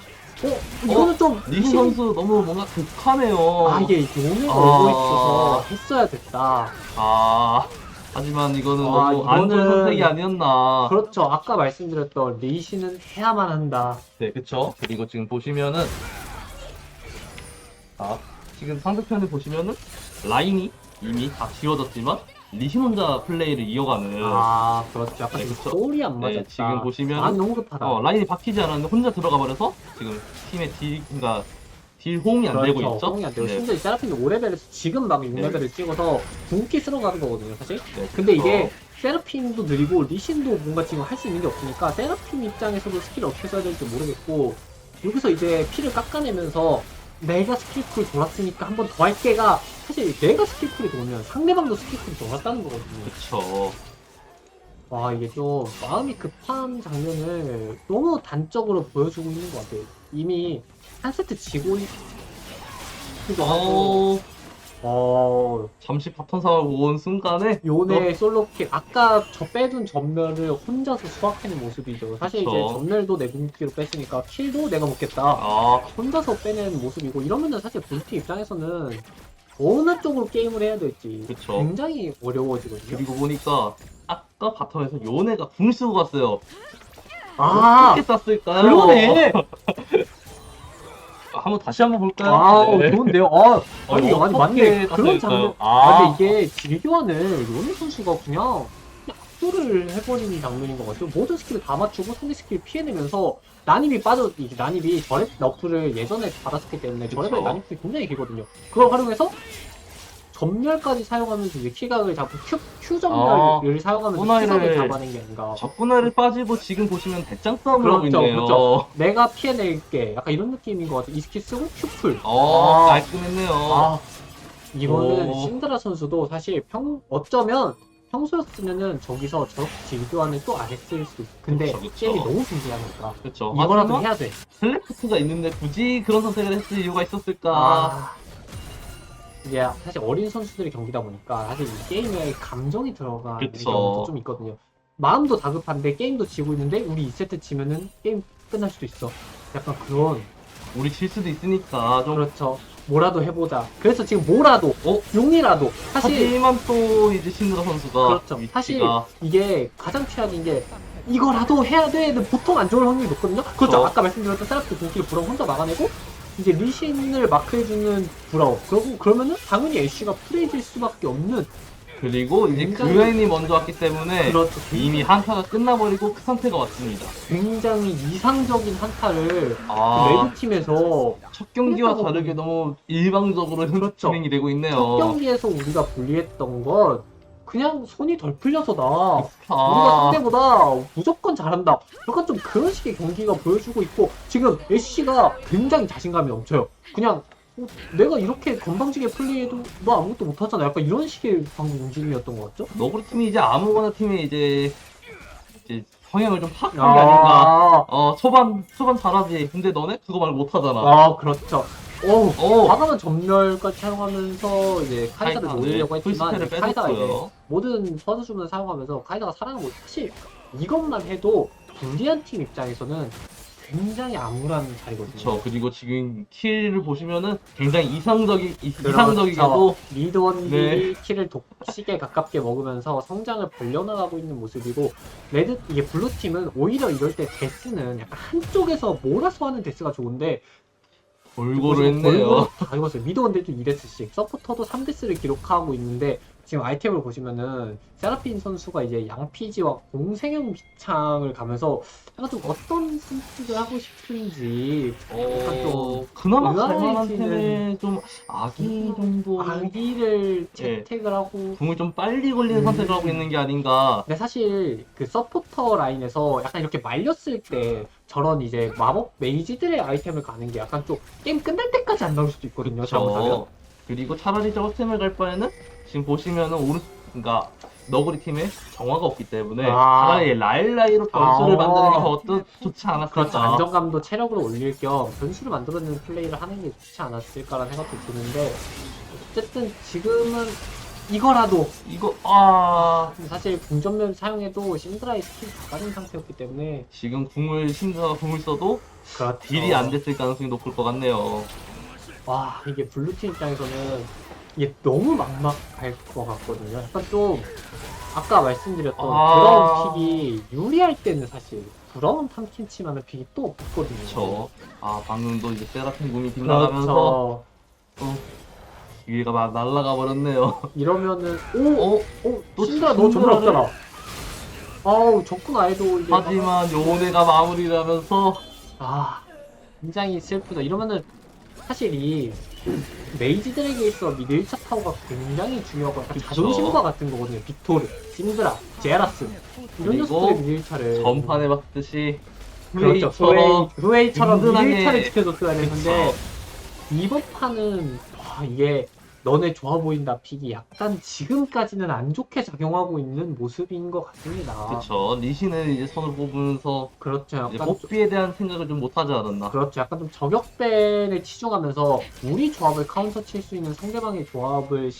Speaker 2: 이거는 좀
Speaker 1: 리신 선수 너무 뭔가 극하네요.
Speaker 2: 아 이게 요네가
Speaker 1: 아.
Speaker 2: 오고 있어서 했어야 됐다.
Speaker 1: 아, 하지만 이거는
Speaker 2: 아,
Speaker 1: 너무 안 좋은
Speaker 2: 이거는-
Speaker 1: 선택이 아니었나.
Speaker 2: 그렇죠. 아까 말씀드렸던 리신은 해야만 한다.
Speaker 1: 네, 그쵸. 그리고 지금 보시면은, 아, 지금 상대편을 보시면은, 라인이 이미 다 지워졌지만, 리신 혼자 플레이를 이어가는,
Speaker 2: 아 그렇죠. 약간
Speaker 1: 네,
Speaker 2: 좀
Speaker 1: 그쵸.
Speaker 2: 소울이 안 맞았다.
Speaker 1: 네, 지금 보시면은,
Speaker 2: 마음이 너무 급하다.
Speaker 1: 라인이 바뀌지 않았는데 혼자 들어가 버려서, 지금 팀의 그러니까 딜 호응이 안 되고 있죠.
Speaker 2: 호응이 안 되고
Speaker 1: 네.
Speaker 2: 심지어 세라핀이 5레벨에서 지금 막 6레벨을 찍어서 궁기 쓰러 가는 거거든요, 사실.
Speaker 1: 네,
Speaker 2: 근데
Speaker 1: 그쵸.
Speaker 2: 이게 세라핀도 느리고 리신도 뭔가 지금 할 수 있는 게 없으니까 세라핀 입장에서도 스킬을 어떻게 써야 될지 모르겠고 여기서 이제 피를 깎아내면서 내가 스킬풀 돌았으니까 한 번 더 할게가 사실 내가 스킬풀이 돌면 상대방도 스킬풀이 돌았다는 거거든요.
Speaker 1: 그쵸.
Speaker 2: 와 이게 좀 마음이 급한 장면을 너무 단적으로 보여주고 있는 것 같아요. 이미 한 세트 지고 있기도 하고
Speaker 1: 잠시 바텀 상황을 온 순간에,
Speaker 2: 요네 솔로킥 아까 저 빼둔 전멸을 혼자서 수확하는 모습이죠. 사실
Speaker 1: 그쵸.
Speaker 2: 이제 전멸도 내 궁극기로 뺐으니까 킬도 내가 먹겠다.
Speaker 1: 아,
Speaker 2: 혼자서 빼낸 모습이고 이러면은 사실 블루팀 입장에서는 어느 쪽으로 게임을 해야 될지
Speaker 1: 그쵸.
Speaker 2: 굉장히 어려워지거든요.
Speaker 1: 그리고 보니까, 아까 바텀에서 요네가 궁 쓰고 갔어요.
Speaker 2: 아
Speaker 1: 어떻게 쐈을까요?
Speaker 2: 그러네.
Speaker 1: 한번 다시 한번 볼까요?
Speaker 2: 아
Speaker 1: 네.
Speaker 2: 좋은데요. 아니
Speaker 1: 어떻게
Speaker 2: 맞네. 그런
Speaker 1: 땄을까요?
Speaker 2: 장면.
Speaker 1: 아.
Speaker 2: 근데 이게 딜교환을 요네 선수가 그냥 압도를 해버리는 장면인 것 같아요. 모든 스킬을 다 맞추고 상대 스킬 피해내면서 난입이 이게 난입이 저랩 너프를 예전에 받았었기 때문에
Speaker 1: 그쵸.
Speaker 2: 저랩의 난입이 굉장히 길거든요. 그걸 활용해서 전멸까지 사용하면서 이제 킬각을 잡고 Q 전멸을 사용하면서
Speaker 1: 호나이를-
Speaker 2: 킬각을 잡아낸 게 아닌가.
Speaker 1: 적군화를 빠지고 지금 보시면 대짱 싸움을 하고 있네요.
Speaker 2: 그렇죠. 내가 피해낼게. 약간 이런 느낌인 것 같아요. 이 스킬 쓰고 Q풀.
Speaker 1: 깔끔했네요.
Speaker 2: 이거는
Speaker 1: 오.
Speaker 2: 신드라 선수도 사실 어쩌면 평소였으면은 저기서 저렇게 질교환을 또 안 했을 수도 있어. 근데
Speaker 1: 그쵸, 그쵸.
Speaker 2: 게임이 너무 신기하니까
Speaker 1: 그렇죠.
Speaker 2: 이거라도
Speaker 1: 하지만
Speaker 2: 해야 돼.
Speaker 1: 셀렉트가 있는데 굳이 그런 선택을 했을 이유가 있었을까?
Speaker 2: 이게 사실 어린 선수들의 경기다 보니까 사실 이 게임에 감정이 들어가는
Speaker 1: 그쵸.
Speaker 2: 경우도 좀 있거든요. 마음도 다급한데 게임도 지고 있는데 우리 2세트 지면은 게임 끝날 수도 있어. 약간 그런
Speaker 1: 우리 질 수도 있으니까 좀.
Speaker 2: 그렇죠. 뭐라도 해보자. 그래서 지금 뭐라도 용이라도 사실
Speaker 1: 하지만 또 이제 신드라 선수가
Speaker 2: 그렇죠.
Speaker 1: 위치가
Speaker 2: 사실 이게 가장 최악인 게 이거라도 해야 돼는 보통 안 좋을 확률이 높거든요. 그렇죠. 아까 말씀드렸던 세라피 궁기를 브라운 혼자 막아내고 이제 리신을 마크해주는 브라운. 그러면은 당연히 애쉬가 프레이질 수밖에 없는
Speaker 1: 그리고 이제
Speaker 2: 굉장히-
Speaker 1: 그웬이 먼저 왔기 때문에
Speaker 2: 그렇죠.
Speaker 1: 이미 한타가 끝나버리고 그 상태가 왔습니다.
Speaker 2: 굉장히 이상적인 한타를
Speaker 1: 아,
Speaker 2: 레드 팀에서
Speaker 1: 첫 경기와
Speaker 2: 그랬다고
Speaker 1: 다르게 너무 일방적으로
Speaker 2: 그렇죠.
Speaker 1: 진행이 되고 있네요.
Speaker 2: 첫 경기에서 우리가 불리했던 건 그냥 손이 덜 풀려서다. 우리가
Speaker 1: 아,
Speaker 2: 상대보다 무조건 잘한다. 약간 좀 그런 식의 경기가 보여주고 있고 지금 애쉬가 굉장히 자신감이 넘쳐요. 그냥 내가 이렇게 건방지게 플레이해도 너 아무것도 못하잖아. 약간 이런 식의 방금 움직임이었던 것 같죠?
Speaker 1: 너구리 팀이 이제 아무거나 팀에 이제 성향을 좀 파악한 게 아닌가. 초반 잘하지. 근데 너네 그거 말고 못하잖아.
Speaker 2: 그렇죠. 오,
Speaker 1: 오,
Speaker 2: 과감한 전멸까지 사용하면서 이제 카이사를
Speaker 1: 카이사,
Speaker 2: 노리려고
Speaker 1: 네,
Speaker 2: 했지만
Speaker 1: 풀스펠을
Speaker 2: 카이사가 이제
Speaker 1: 빼줬고요.
Speaker 2: 모든 서드주문을 사용하면서 카이사가 살아나고 사실 이것만 해도 불리한 팀 입장에서는 굉장히 암울한 자리거든요.
Speaker 1: 그렇죠. 그리고 지금 킬을 보시면은 굉장히
Speaker 2: 그렇죠.
Speaker 1: 이상적이게도
Speaker 2: 리드원들이
Speaker 1: 네.
Speaker 2: 킬을 독식에 가깝게 먹으면서 성장을 벌려나가고 있는 모습이고 이게 블루팀은 오히려 이럴 때 데스는 약간 한쪽에서 몰아서 하는 데스가 좋은데
Speaker 1: 골고루 했네요.
Speaker 2: 골고루 다 입었어요. 미드원들도 2데스씩 서포터도 3데스를 기록하고 있는데 지금 아이템을 보시면은 세라핀 선수가 이제 양피지와 공생형 비창을 가면서 약간 좀 어떤 선택을 하고 싶은지 약간 좀
Speaker 1: 그나마
Speaker 2: 의아해지는-
Speaker 1: 갈만한 템에 좀 아기 정도
Speaker 2: 아기를 채택을 하고
Speaker 1: 궁을 좀 빨리 걸리는 선택을 하고 있는 게 아닌가.
Speaker 2: 근데 사실 그 서포터 라인에서 약간 이렇게 말렸을 때 저런 이제 마법 메이지들의 아이템을 가는 게 약간 좀 게임 끝날 때까지 안 나올 수도 있거든요. 잘못하면.
Speaker 1: 그렇죠. 그리고 차라리 저거 템을 갈 바에는 지금 보시면은 그러니까 너구리 팀에 정화가 없기 때문에 차라리 라일라이로 변수를 만드는 게 더 좋지 않았을까.
Speaker 2: 그렇죠. 안정감도 체력으로 올릴 겸 변수를 만들어내는 플레이를 하는 게 좋지 않았을까라는 생각도 드는데 어쨌든 지금은 이거라도
Speaker 1: 이거
Speaker 2: 사실 궁전멸 사용해도 신드라의 스킬 다 빠진 상태였기 때문에
Speaker 1: 지금 신드라가 궁을 써도
Speaker 2: 그렇죠.
Speaker 1: 딜이 안 됐을 가능성이 높을 것 같네요.
Speaker 2: 와 이게 블루팀 입장에서는 이게 너무 막막할 것 같거든요. 약간 좀 아까 말씀드렸던 브라운 픽이 유리할 때는 사실 브라운 탐킨치만한 픽이 또 없거든요.
Speaker 1: 그렇죠. 방금도 이제 세라핀 궁이 빗나가면서
Speaker 2: 그렇죠.
Speaker 1: 위에가 막 날아가 버렸네요.
Speaker 2: 이러면은
Speaker 1: 또
Speaker 2: 신드라 너 전멸
Speaker 1: 신드라를-
Speaker 2: 없잖아. 아우 적군 아이도 이제
Speaker 1: 하지만 요네가 마무리를 하면서
Speaker 2: 굉장히 슬프다. 이러면은 사실 이 메이지들에게 있어 미드 1차 타워가 굉장히 중요하고 약간
Speaker 1: 그쵸.
Speaker 2: 자존심과 같은 거거든요. 빅토르, 신드라, 제라스 이런
Speaker 1: 그리고
Speaker 2: 녀석들의 미드 1차를
Speaker 1: 전판에 봤듯이
Speaker 2: 그렇죠.
Speaker 1: 플레이처럼
Speaker 2: 후웨이처럼 미드
Speaker 1: 든든하게
Speaker 2: 1차를 지켜줬어야 되는데
Speaker 1: 그쵸.
Speaker 2: 이번 판은 이게 너네 좋아 보인다 픽이 약간 지금까지는 안 좋게 작용하고 있는 모습인 것 같습니다.
Speaker 1: 그렇죠. 리신을 이제 손을 뽑으면서
Speaker 2: 그렇죠.
Speaker 1: 이제
Speaker 2: 약간
Speaker 1: 뽀삐에 대한 생각을 좀 못하지 않았나.
Speaker 2: 그렇죠. 약간 좀 저격밴을 치중하면서 우리 조합을 카운터 칠 수 있는 상대방의 조합을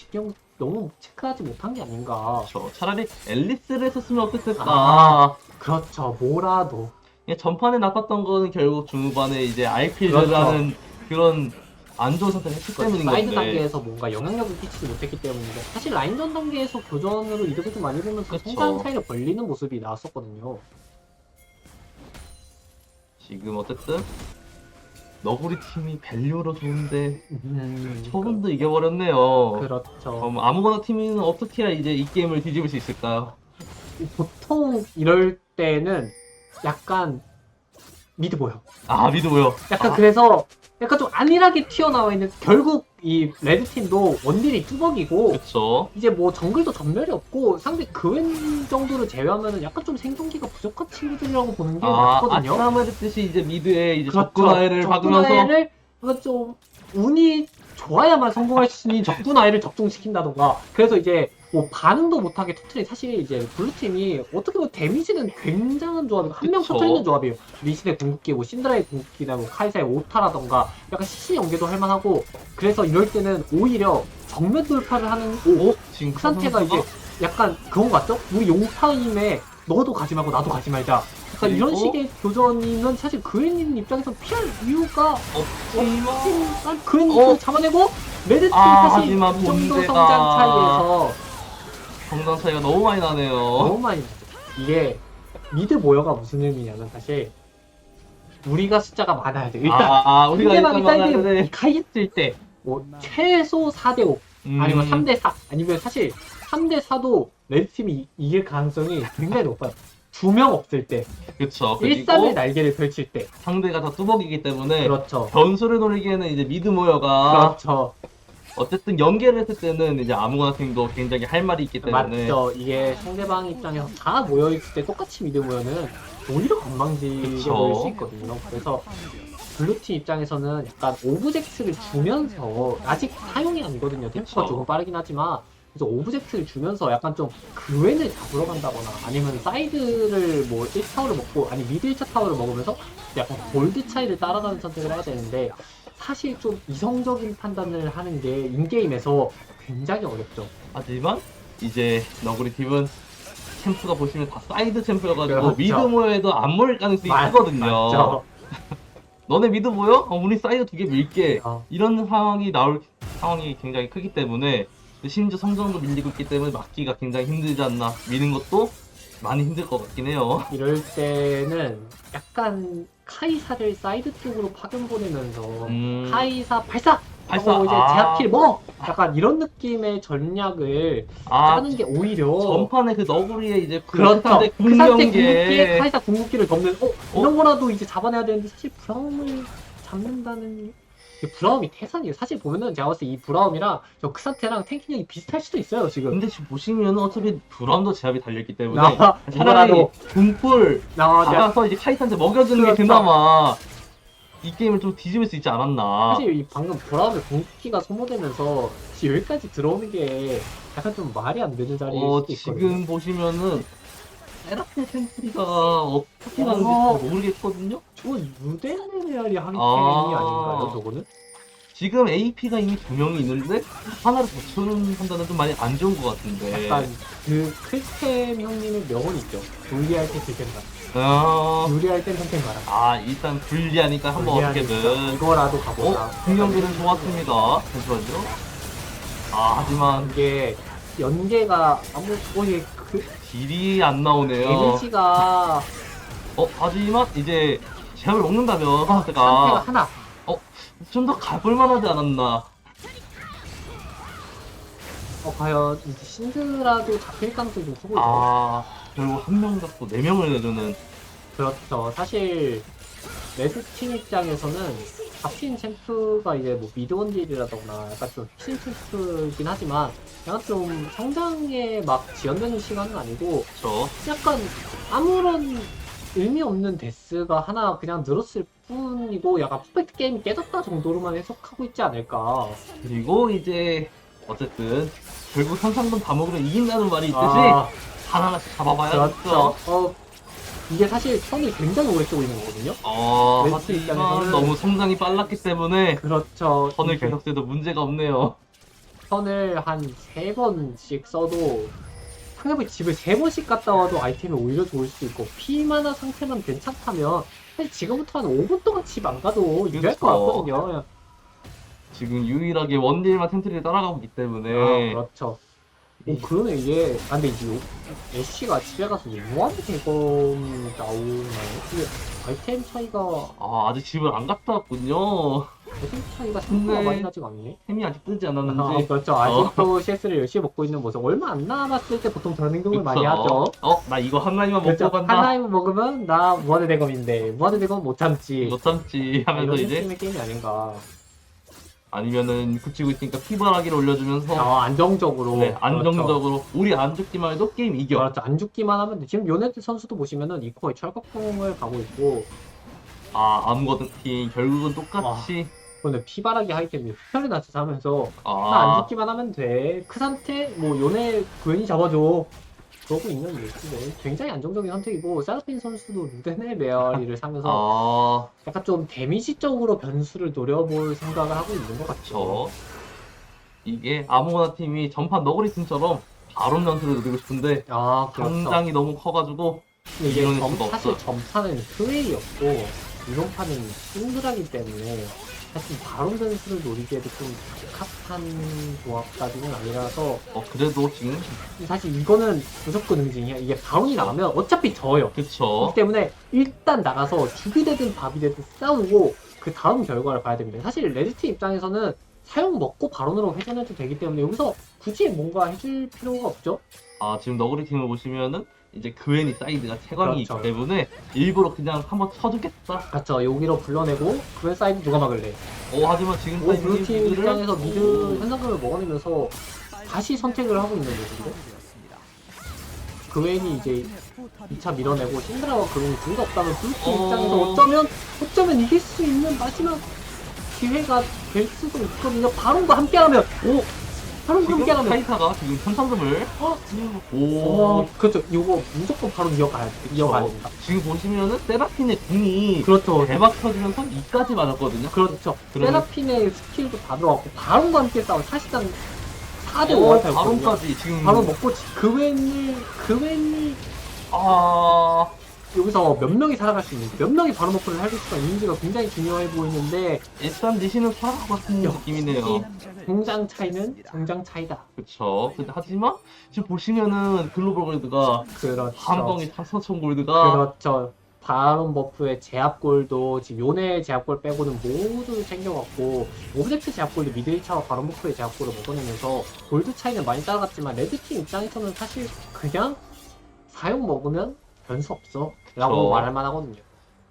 Speaker 2: 너무 체크하지 못한 게 아닌가.
Speaker 1: 그렇죠. 차라리 앨리스를 했었으면 어땠을까.
Speaker 2: 그렇죠. 뭐라도.
Speaker 1: 전판에 나빴던 거는 결국 중후반에 이제 RPL이라는 그런 안 좋은 선택을 했기 때문인
Speaker 2: 사이드
Speaker 1: 건데.
Speaker 2: 단계에서 뭔가 영향력을 끼치지 못했기 때문인데 사실 라인전 단계에서 교전으로 이득을 좀 많이 보면서
Speaker 1: 그쵸.
Speaker 2: 성장 차이를 벌리는 모습이 나왔었거든요.
Speaker 1: 지금 어쨌든 너구리 팀이 밸류로 좋은데 처음도 이겨버렸네요.
Speaker 2: 그렇죠.
Speaker 1: 아무거나 팀은 어떻게 해야 이제 이 게임을 뒤집을 수 있을까요?
Speaker 2: 보통 이럴 때는 약간 미드 보여.
Speaker 1: 미드 보여.
Speaker 2: 약간 그래서 약간 좀 안일하게 튀어나와 있는 결국 이 레드팀도 원딜이 뚜벅이고
Speaker 1: 그쵸.
Speaker 2: 이제 뭐 정글도 전멸이 없고 상대 그웬 정도를 제외하면은 약간 좀 생존기가 부족한 친구들이라고 보는 게 맞거든요.
Speaker 1: 아까 말했듯이 이제 미드에 이제
Speaker 2: 그렇죠.
Speaker 1: 적군아이를 박으면서
Speaker 2: 적군아이를 약간 좀 운이 좋아야만 성공할 수 있는 적군아이를 적중시킨다던가 그래서 이제 뭐 반응도 못하게 터트린 사실 이제 블루팀이 어떻게 보면 데미지는 굉장한 조합이고 한 명
Speaker 1: 그쵸.
Speaker 2: 터트리는 조합이에요. 리신의 궁극기, 뭐 신드라의 궁극기나 뭐 카이사의 오타라던가 약간 CC 연계도 할 만하고 그래서 이럴 때는 오히려 정면 돌파를 하는
Speaker 1: 지금
Speaker 2: 그 상태가 이제 약간 그런 거 같죠? 우리 용타임에 너도 가지 말고 나도 가지 말자. 약간 이런
Speaker 1: 그리고
Speaker 2: 식의 교전이면 사실 그웬님 입장에서 피할 이유가
Speaker 1: 없지만
Speaker 2: 그웬님 잡아내고 레드팀 사실 이
Speaker 1: 하지만
Speaker 2: 정도
Speaker 1: 본대가-
Speaker 2: 성장 차이에서
Speaker 1: 성장 차이가 너무 많이 나네요.
Speaker 2: 너무 많이 나죠. 이게 미드 모여가 무슨 의미냐면 사실 우리가 숫자가 많아야 돼. 일단
Speaker 1: 우리가
Speaker 2: 상대방이
Speaker 1: 일단
Speaker 2: 사이드에 가 있을 때 뭐 최소 4대5 아니면 3대4 아니면 사실 3대 4도 레드팀이 이길 가능성이 굉장히 높아요. 2명 없을 때,
Speaker 1: 그쵸.
Speaker 2: 1-3의
Speaker 1: 그리고
Speaker 2: 날개를 펼칠 때.
Speaker 1: 상대가 다 뚜벅이기 때문에
Speaker 2: 그렇죠.
Speaker 1: 변수를 노리기에는 이제 미드 모여가
Speaker 2: 그렇죠.
Speaker 1: 어쨌든 연계를 했을 때는 이제 아무거나 팀도 굉장히 할 말이 있기 때문에
Speaker 2: 맞죠. 이게 상대방 입장에서 다 모여있을 때 똑같이 미드 모여는 오히려 건방지게
Speaker 1: 그쵸.
Speaker 2: 보일 수 있거든요. 그래서 블루팀 입장에서는 약간 오브젝트를 주면서 아직 사용이 아니거든요. 템포가
Speaker 1: 그쵸.
Speaker 2: 조금 빠르긴 하지만 그래서 오브젝트를 주면서 약간 좀 그웬을 잡으러 간다거나 아니면 사이드를 뭐 1타워를 먹고 아니 미드 1차 타워를 먹으면서 약간 골드 차이를 따라가는 선택을 해야 되는데 사실 좀 이성적인 판단을 하는 게 인게임에서 굉장히 어렵죠.
Speaker 1: 하지만 이제 너구리 팀은 챔프가 보시면 다 사이드 챔프여가지고
Speaker 2: 그렇죠.
Speaker 1: 미드 모여에도 안 모일 가능성이
Speaker 2: 맞-
Speaker 1: 크거든요.
Speaker 2: 맞죠.
Speaker 1: 너네 미드 모여? 우리 사이드 2개 밀게.
Speaker 2: 어.
Speaker 1: 이런 상황이 나올 상황이 굉장히 크기 때문에 심지어 성장도 밀리고 있기 때문에 막기가 굉장히 힘들지 않나. 미는 것도 많이 힘들 것 같긴 해요.
Speaker 2: 이럴 때는 약간 카이사를 사이드 쪽으로 파견 보내면서 카이사 발사!
Speaker 1: 발사!
Speaker 2: 하고 이제
Speaker 1: 아.
Speaker 2: 제압킬 먹어! 약간 이런 느낌의 전략을 짜는 게 오히려
Speaker 1: 전판에 그 너구리의 이제
Speaker 2: 그렇죠.
Speaker 1: 상대
Speaker 2: 그 상태 궁극기에
Speaker 1: 궁극기에
Speaker 2: 카이사 궁극기를 덮는 이런 거라도 이제 잡아내야 되는데 사실 브라움을 잡는다는 게 브라움이 태산이에요. 사실 보면은 제가 봤을 때 이 브라움이랑 저 크산테랑 탱킹력이 비슷할 수도 있어요 지금.
Speaker 1: 근데 지금 보시면은 어차피 브라운도 제압이 달려있기 때문에
Speaker 2: 나
Speaker 1: 차라리
Speaker 2: 이거라도
Speaker 1: 궁풀
Speaker 2: 나
Speaker 1: 받아서 이제 카이사한테 먹여주는 게
Speaker 2: 그렇죠.
Speaker 1: 그나마 이 게임을 좀 뒤집을 수 있지 않았나.
Speaker 2: 사실 이 방금 브라움의 궁극기가 소모되면서 여기까지 들어오는 게 약간 좀 말이 안 되는 자리일 수도 있거든요.
Speaker 1: 지금 보시면은 세라핀 템프리가 어떻게 가는지
Speaker 2: 어.
Speaker 1: 잘 모르겠거든요.
Speaker 2: 저건 루데네리알이 하기
Speaker 1: 아.
Speaker 2: 때문이 아닌가요 저거는?
Speaker 1: 지금 AP가 이미 2명이 있는데 하나를 더 채우는 판단은 좀 많이 안 좋은 것 같은데.
Speaker 2: 약간 그 클템 형님의 명언 있죠. 유리할 때 딜템 가라.
Speaker 1: 어...
Speaker 2: 유리할 땐 템템 가라.
Speaker 1: 아 일단 불리하니까 한번
Speaker 2: 불리하니까
Speaker 1: 어떻게든.
Speaker 2: 이거라도 가보자.
Speaker 1: 공격기는 좋았습니다. 잠시만요. 아 하지만
Speaker 2: 이게 연계가 이게 그
Speaker 1: 딜이 안 나오네요.
Speaker 2: 데미지가
Speaker 1: 하지만 이제 제압을 먹는다면
Speaker 2: 상태가
Speaker 1: 상태가
Speaker 2: 하나.
Speaker 1: 좀 더 가볼만하지 않았나.
Speaker 2: 과연 이제 신드라도 잡힐 가능성이 좀 크고 있고.
Speaker 1: 아 결국 한 명 잡고 4명을 내주는.
Speaker 2: 그렇죠. 사실 레드팀 입장에서는 잡힌 챔프가 이제 뭐 미드원딜이라거나 약간 좀 핵심 챔프이긴 하지만 약간 좀 성장에 막 지연되는 시간은 아니고
Speaker 1: 저
Speaker 2: 약간 아무런 의미 없는 데스가 하나 그냥 늘었을 뿐이고 약간 퍼펙트 게임이 깨졌다 정도로만 해석하고 있지 않을까.
Speaker 1: 그리고 이제 어쨌든 결국 현상금 다 먹으면 이긴다는 말이 있듯이
Speaker 2: 아,
Speaker 1: 하나하나씩 잡아봐야겠죠.
Speaker 2: 그렇죠. 이게 사실 턴을 굉장히 오래 쓰고 있는 거거든요. 레드팀
Speaker 1: 하지만
Speaker 2: 입장에서는
Speaker 1: 너무 성장이 빨랐기 때문에
Speaker 2: 그렇죠.
Speaker 1: 턴을
Speaker 2: 이게
Speaker 1: 계속 써도 문제가 없네요.
Speaker 2: 턴을 한 3번씩 써도 상대방이 집을 3번씩 갔다 와도 아이템이 오히려 좋을 수도 있고 피마나 상태만 괜찮다면 사실 지금부터 한 5분 동안 집 안 가도 유리할 것
Speaker 1: 그렇죠.
Speaker 2: 같거든요.
Speaker 1: 지금 유일하게 원딜만 텐트리를 따라가고 있기 때문에
Speaker 2: 그렇죠. 그러네 이게 근데 이제 애쉬가 집에 가서 무한 대검 나오나요? 이게 아이템 차이가
Speaker 1: 아직 집을 안 갔다 왔군요.
Speaker 2: 아이템 차이가 생각보다
Speaker 1: 근데-
Speaker 2: 많이 나지가 않네.
Speaker 1: 템이 아직 뜨지 않았는지.
Speaker 2: 그렇죠. 아직도 CS를 열심히 먹고 있는 모습. 얼마 안 남았을 때 보통 저런 행동을 많이 하죠.
Speaker 1: 나 이거 하나님만
Speaker 2: 그렇죠.
Speaker 1: 먹고 간다.
Speaker 2: 하나임 먹으면 나 무한의 대검인데 무한의 대검 못 참지.
Speaker 1: 못 참지 하면서
Speaker 2: 이런
Speaker 1: 이제
Speaker 2: 느낌의 게임이 아닌가.
Speaker 1: 아니면은 굳히고 있으니까 피바라기를 올려주면서
Speaker 2: 안정적으로.
Speaker 1: 네,
Speaker 2: 그렇죠.
Speaker 1: 안정적으로 우리 안 죽기만 해도 게임 이겨.
Speaker 2: 그렇죠. 안 죽기만 하면 돼. 지금 요네트 선수도 보시면은 이코의 철거풍을 가고 있고,
Speaker 1: 아무거든 팀 결국은 똑같이
Speaker 2: 근데 피바라기 하이템이 흡혈이 나서 하면서 나 안 죽기만 하면 돼. 그 상태 뭐 요네 괜히 잡아줘. 그러고 있는 모습에 굉장히 안정적인 선택이고 세라핀 선수도 루덴의 메아리를 사면서 약간 좀 데미지적으로 변수를 노려볼 생각을 하고 있는 것 같죠.
Speaker 1: 그쵸. 이게 아무거나 팀이 전판 너구리 팀처럼 바론 연수를 노리고 싶은데
Speaker 2: 그렇죠.
Speaker 1: 당장이 너무 커가지고
Speaker 2: 근데 이게
Speaker 1: 이겨낼 수가
Speaker 2: 사실
Speaker 1: 없어.
Speaker 2: 전판은 스웨이였고 이론판은 싱글하기 때문에 사실 바론 변수를 노리기에도 좀 적합한 조합까지는 아니라서
Speaker 1: 그래도 지금
Speaker 2: 사실 이거는 무조건 응징이야. 이게 바론이 나가면 어차피 져요.
Speaker 1: 그쵸.
Speaker 2: 그렇기 때문에 일단 나가서 죽이 되든 밥이 되든 싸우고 그 다음 결과를 봐야 됩니다. 사실 레드팀 입장에서는 사용 먹고 바론으로 회전해도 되기 때문에 여기서 굳이 뭔가 해줄 필요가 없죠.
Speaker 1: 아, 지금 너구리 팀을 보시면은 이제 그웬이 사이드가 채광이
Speaker 2: 그렇죠.
Speaker 1: 있기 때문에 일부러 그냥 한번 쳐주겠다.
Speaker 2: 그렇죠. 여기로 불러내고 그웬 사이드 누가 막을래?
Speaker 1: 하지만 지금
Speaker 2: 오, 블루팀
Speaker 1: 미드를-
Speaker 2: 입장에서 미드 현상금을 먹어내면서 다시 선택을 하고 있는 거거든요. 그웬이 이제 2차 밀어내고 신드라와 그룬이 둘 다 없다면 블루팀 입장에서 어쩌면 이길 수 있는 마지막 기회가 될 수도 있거든요. 바론과 함께하면 바론과
Speaker 1: 지금
Speaker 2: 함께하면
Speaker 1: 카이사가 지금 현상금을
Speaker 2: 그렇죠. 이거 무조건 바로 이어가야 됩니다.
Speaker 1: 지금 보시면은 세라핀의 궁이
Speaker 2: 그렇죠.
Speaker 1: 대박 터지면서 2까지 맞았거든요.
Speaker 2: 그렇죠.
Speaker 1: 그러면-
Speaker 2: 세라핀의 스킬도 다 들어갔고 바론과 함께 싸운 사실상 4대 5한타였거든요.
Speaker 1: 바론까지 지금
Speaker 2: 바로 먹고 그웬이 여기서 몇 명이 살아갈 수 있는지, 몇 명이 바로 먹고를 할 수가 있는지가 굉장히 중요해 보이는데
Speaker 1: 일단 니시는 살아갈 것 같은 느낌이네요.
Speaker 2: 공장 차이는 정장 차이다.
Speaker 1: 그쵸. 근데 하지만 지금 보시면은 글로벌 골드가
Speaker 2: 그렇죠.
Speaker 1: 한 덩이 4,000 골드가
Speaker 2: 그렇죠. 바론 버프의 제압골도 지금 요네 제압골 빼고는 모두 챙겨갔고 오브젝트 제압골도 미드 1차와 바론 버프의 제압골을 먹어내면서 골드 차이는 많이 따라갔지만 레드팀 입장에서는 사실 그냥 사용 먹으면 변수 없어 라고
Speaker 1: 그쵸.
Speaker 2: 말할만 하거든요.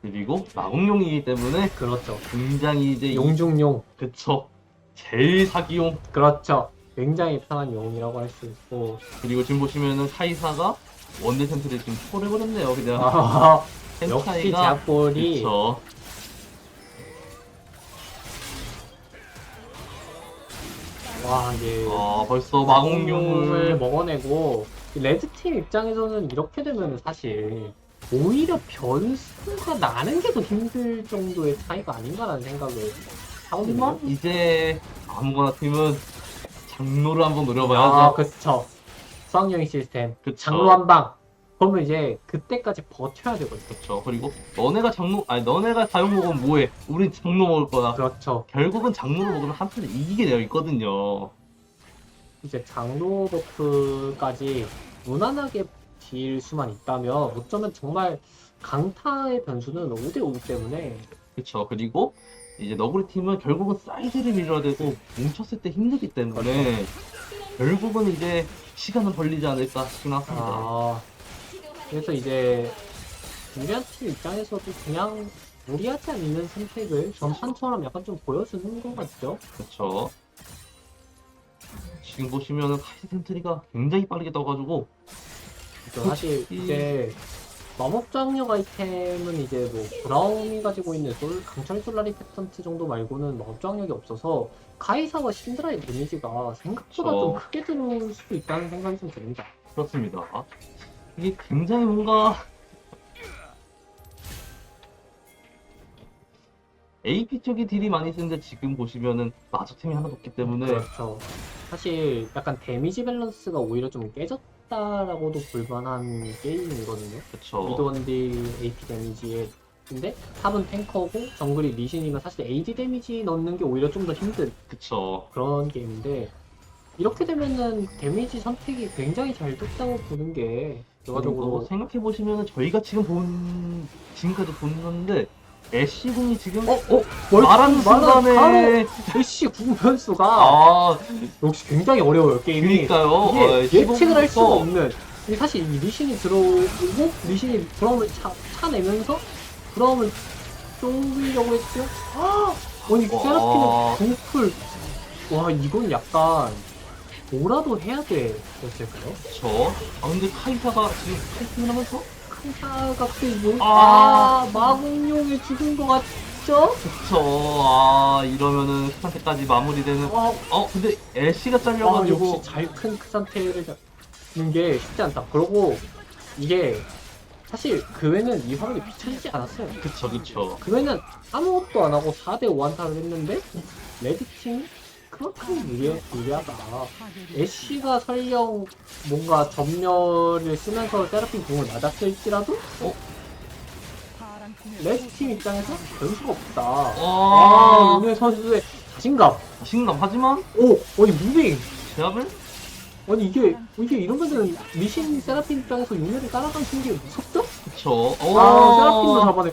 Speaker 1: 그리고 마공용이기 때문에
Speaker 2: 그렇죠.
Speaker 1: 굉장히 이제
Speaker 2: 용중용.
Speaker 1: 그쵸. 제일 사기용.
Speaker 2: 그렇죠. 굉장히 편한 용이라고 할 수 있고.
Speaker 1: 그리고 지금 보시면은 카이사가 원딜 템트를 지금 초래버렸네요. 그냥
Speaker 2: 아,
Speaker 1: 템
Speaker 2: 역시
Speaker 1: 차이가
Speaker 2: 제압골이
Speaker 1: 그쵸.
Speaker 2: 와 이게
Speaker 1: 벌써
Speaker 2: 마공용을
Speaker 1: 마공용을
Speaker 2: 먹어내고 레드팀 입장에서는 이렇게 되면 사실 오히려 변수가 나는 게 더 힘들 정도의 차이가 아닌가라는 생각을
Speaker 1: 하지만
Speaker 2: 하거든요.
Speaker 1: 이제 아무거나 팀은 장로를 한번
Speaker 2: 아,
Speaker 1: 노려봐야죠.
Speaker 2: 그쵸. 수학여행 시스템.
Speaker 1: 그쵸.
Speaker 2: 장로 한 방. 그러면 이제 그때까지 버텨야 되거든요.
Speaker 1: 그쵸. 그리고 너네가 사용 먹으면 뭐해? 우린 장로 먹을 거야.
Speaker 2: 그렇죠.
Speaker 1: 결국은 장로를 먹으면 한 판을 이기게 되어 있거든요.
Speaker 2: 이제 장로 버프까지 무난하게 딜 수만 있다면 어쩌면 정말 강타의 변수는 5대5이기 때문에
Speaker 1: 그쵸. 그리고 이제 너구리 팀은 결국은 사이드를 밀어야 되고 뭉쳤을 때 힘들기 때문에 결국은 이제 시간은 벌리지 않을까 싶긴 합니다.
Speaker 2: 그래서 이제 유리한 팀 입장에서도 그냥 무리하지 않는 선택을 전판처럼 약간 좀 보여주는 것 같죠?
Speaker 1: 그쵸. 지금 보시면은 카이사 센트리가 굉장히 빠르게 떠가지고
Speaker 2: 사실 이제 마법장력 아이템은 이제 뭐 브라움이 가지고 있는 강철 솔라리 패턴트 정도 말고는 마법장력이 없어서 카이사와 신드라의 데미지가 생각보다 좀 크게 들어올 수도 있다는 생각이 좀 듭니다.
Speaker 1: 그렇습니다. 이게 굉장히 뭔가 AP 쪽이 딜이 많이 쓰는데 지금 보시면은 마저템이 하나도 없기 때문에
Speaker 2: 그렇죠. 사실 약간 데미지 밸런스가 오히려 좀 깨졌다라고도 볼만한 게임이거든요.
Speaker 1: 그쵸.
Speaker 2: 미드원딜 AP 데미지에 근데 탑은 탱커고 정글이 리신이면 사실 AD 데미지 넣는 게 오히려 좀 더 힘든
Speaker 1: 그쵸.
Speaker 2: 그런 게임인데 이렇게 되면은 데미지 선택이 굉장히 잘 됐다고 보는 게
Speaker 1: 그리고
Speaker 2: 결과적으로
Speaker 1: 생각해 보시면은 저희가 지금까지 본 건데 애쉬궁이 지금
Speaker 2: 말하는
Speaker 1: 순간에
Speaker 2: 애쉬 구변수가
Speaker 1: 아
Speaker 2: 역시 굉장히 어려워요 게임이.
Speaker 1: 그러니까요.
Speaker 2: 이게 예측을 할 수가
Speaker 1: 시공부터
Speaker 2: 없는. 이게 사실 이 리신이 들어오고 리신이 브라움을 차내면서 브라움을 쏘려고 했죠. 아니
Speaker 1: 와.
Speaker 2: 세라핀의 궁풀. 와 이건 약간 뭐라도 해야 됐을까요?
Speaker 1: 그쵸. 근데 카이사가 지금 카이팅을 하면서
Speaker 2: 카이사가 그때
Speaker 1: 아.
Speaker 2: 마공용에 죽은 것 같죠?
Speaker 1: 그쵸. 이러면은 스탄테까지 마무리되는 근데 애쉬가 잘려가지고
Speaker 2: 역시 잘 큰 크산테를 잡는 게 쉽지 않다. 그리고 이게 사실 그 외는 이 화면이 비춰지지 않았어요.
Speaker 1: 그쵸.
Speaker 2: 그 외는 아무것도 안 하고 4대 5안타를 했는데 레드팀이 그렇다고 유리하다. 애쉬가 설령 뭔가 전멸을 쓰면서 세라핀 공을 맞았을지라도 레드팀 입장에서 변수가 없다. 오늘 선수의 자신감.
Speaker 1: 하지만
Speaker 2: 아니 무빙.
Speaker 1: 제압을
Speaker 2: 아니 이게 이러면은 리신 세라핀 입장에서 윤회를 따라가는 게 무섭죠?
Speaker 1: 그쵸.
Speaker 2: 세라핀도 잡아내.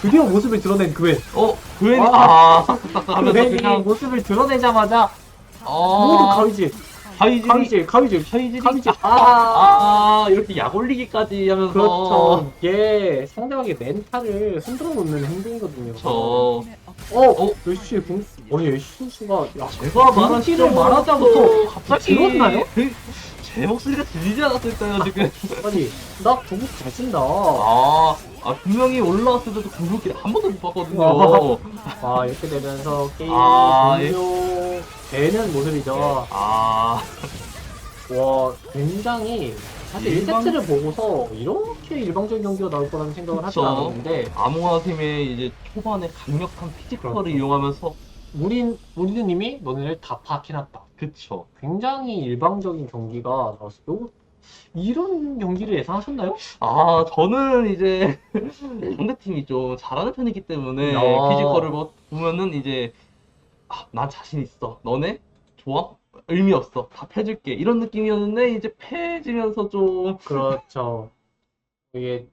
Speaker 2: 드디어 모습을 드러낸 그웬.
Speaker 1: 그웬이
Speaker 2: 와.
Speaker 1: 싹싹싹 하면서
Speaker 2: 그웬이
Speaker 1: 그냥
Speaker 2: 모습을 드러내자마자 모두 가위질,
Speaker 1: 가위질이
Speaker 2: 가위질. 아,
Speaker 1: 이렇게 약 올리기까지 하면서
Speaker 2: 그렇죠. 이게 상대방의 멘탈을 흔들어 놓는 행동이거든요. 열시 공, 열시 선수가 야,
Speaker 1: 제가 말한
Speaker 2: 공기를
Speaker 1: 시점
Speaker 2: 말하자부터
Speaker 1: 갑자기
Speaker 2: 들었나요?
Speaker 1: 제 목소리가 들리지 않았을까요 지금?
Speaker 2: 아니, 나 궁극 잘 쓴다.
Speaker 1: 분명히 올라왔을 때도 궁극기 한 번도 못 봤거든요.
Speaker 2: 이렇게 되면서 게임이
Speaker 1: 예.
Speaker 2: 종료되는 모습이죠. 와, 굉장히 사실 1세트를 보고서 이렇게 일방적인 경기가 나올 거라는 생각을 하지
Speaker 1: 그쵸.
Speaker 2: 않았는데
Speaker 1: 아몽아 팀의 이제 초반에 강력한 피지컬을
Speaker 2: 그렇죠.
Speaker 1: 이용하면서
Speaker 2: 우리님이 너네를 다 파악해놨다.
Speaker 1: 그쵸.
Speaker 2: 굉장히 일방적인 경기가 나왔어요. 이런 경기를 예상하셨나요?
Speaker 1: 저는 이제 상대팀이 좀 잘하는 편이기 때문에
Speaker 2: 야.
Speaker 1: 피지컬을 보면은 이제 난 자신 있어. 너네 좋아? 의미 없어. 다 패줄게. 이런 느낌이었는데 이제 패지면서 좀
Speaker 2: 그렇죠. 이게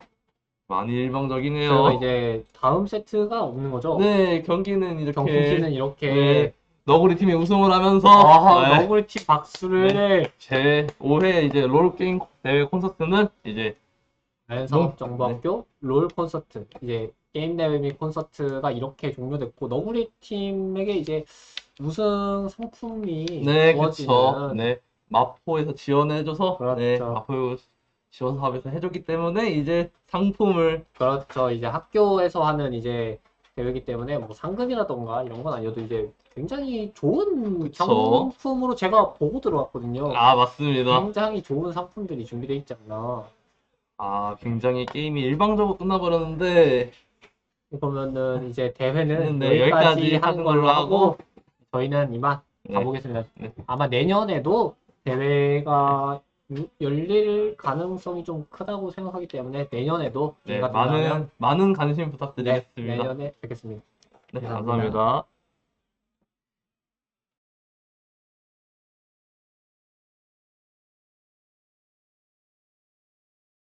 Speaker 1: 많이 일방적이네요.
Speaker 2: 저희가 이제 다음 세트가 없는 거죠?
Speaker 1: 네, 경기는 이렇게
Speaker 2: 경기는 이렇게
Speaker 1: 네, 너구리 팀이 우승을 하면서 네,
Speaker 2: 너구리 팀 박수를
Speaker 1: 제 5회 이제 롤게임 대회 콘서트는 이제
Speaker 2: 자연산업정보학교 롤 콘서트 이제 게임 대회 및 콘서트가 이렇게 종료됐고 너구리 팀에게 이제 우승 상품이
Speaker 1: 네,
Speaker 2: 주어지는
Speaker 1: 그쵸. 네, 마포에서 지원해줘서 네,
Speaker 2: 그렇죠.
Speaker 1: 마포 지원 사업에서 해줬기 때문에 이제 상품을
Speaker 2: 그렇죠. 이제 학교에서 하는 이제 대회이기 때문에 뭐 상금이라던가 이런 건 아니어도 이제 굉장히 좋은
Speaker 1: 그쵸.
Speaker 2: 상품으로 제가 보고 들어왔거든요.
Speaker 1: 맞습니다.
Speaker 2: 굉장히 좋은 상품들이 준비되어 있지 않나.
Speaker 1: 굉장히 게임이 일방적으로 끝나버렸는데
Speaker 2: 그러면은 이제 대회는
Speaker 1: 네,
Speaker 2: 여기까지 하는 걸로 하고 저희는 이만
Speaker 1: 네.
Speaker 2: 가보겠습니다.
Speaker 1: 네.
Speaker 2: 아마 내년에도 대회가 열릴 가능성이 좀 크다고 생각하기 때문에 내년에도
Speaker 1: 네,
Speaker 2: 기회가 된다면
Speaker 1: 많은 관심 부탁드리겠습니다.
Speaker 2: 내년에 뵙겠습니다.
Speaker 1: 네,
Speaker 2: 감사합니다.
Speaker 1: 감사합니다.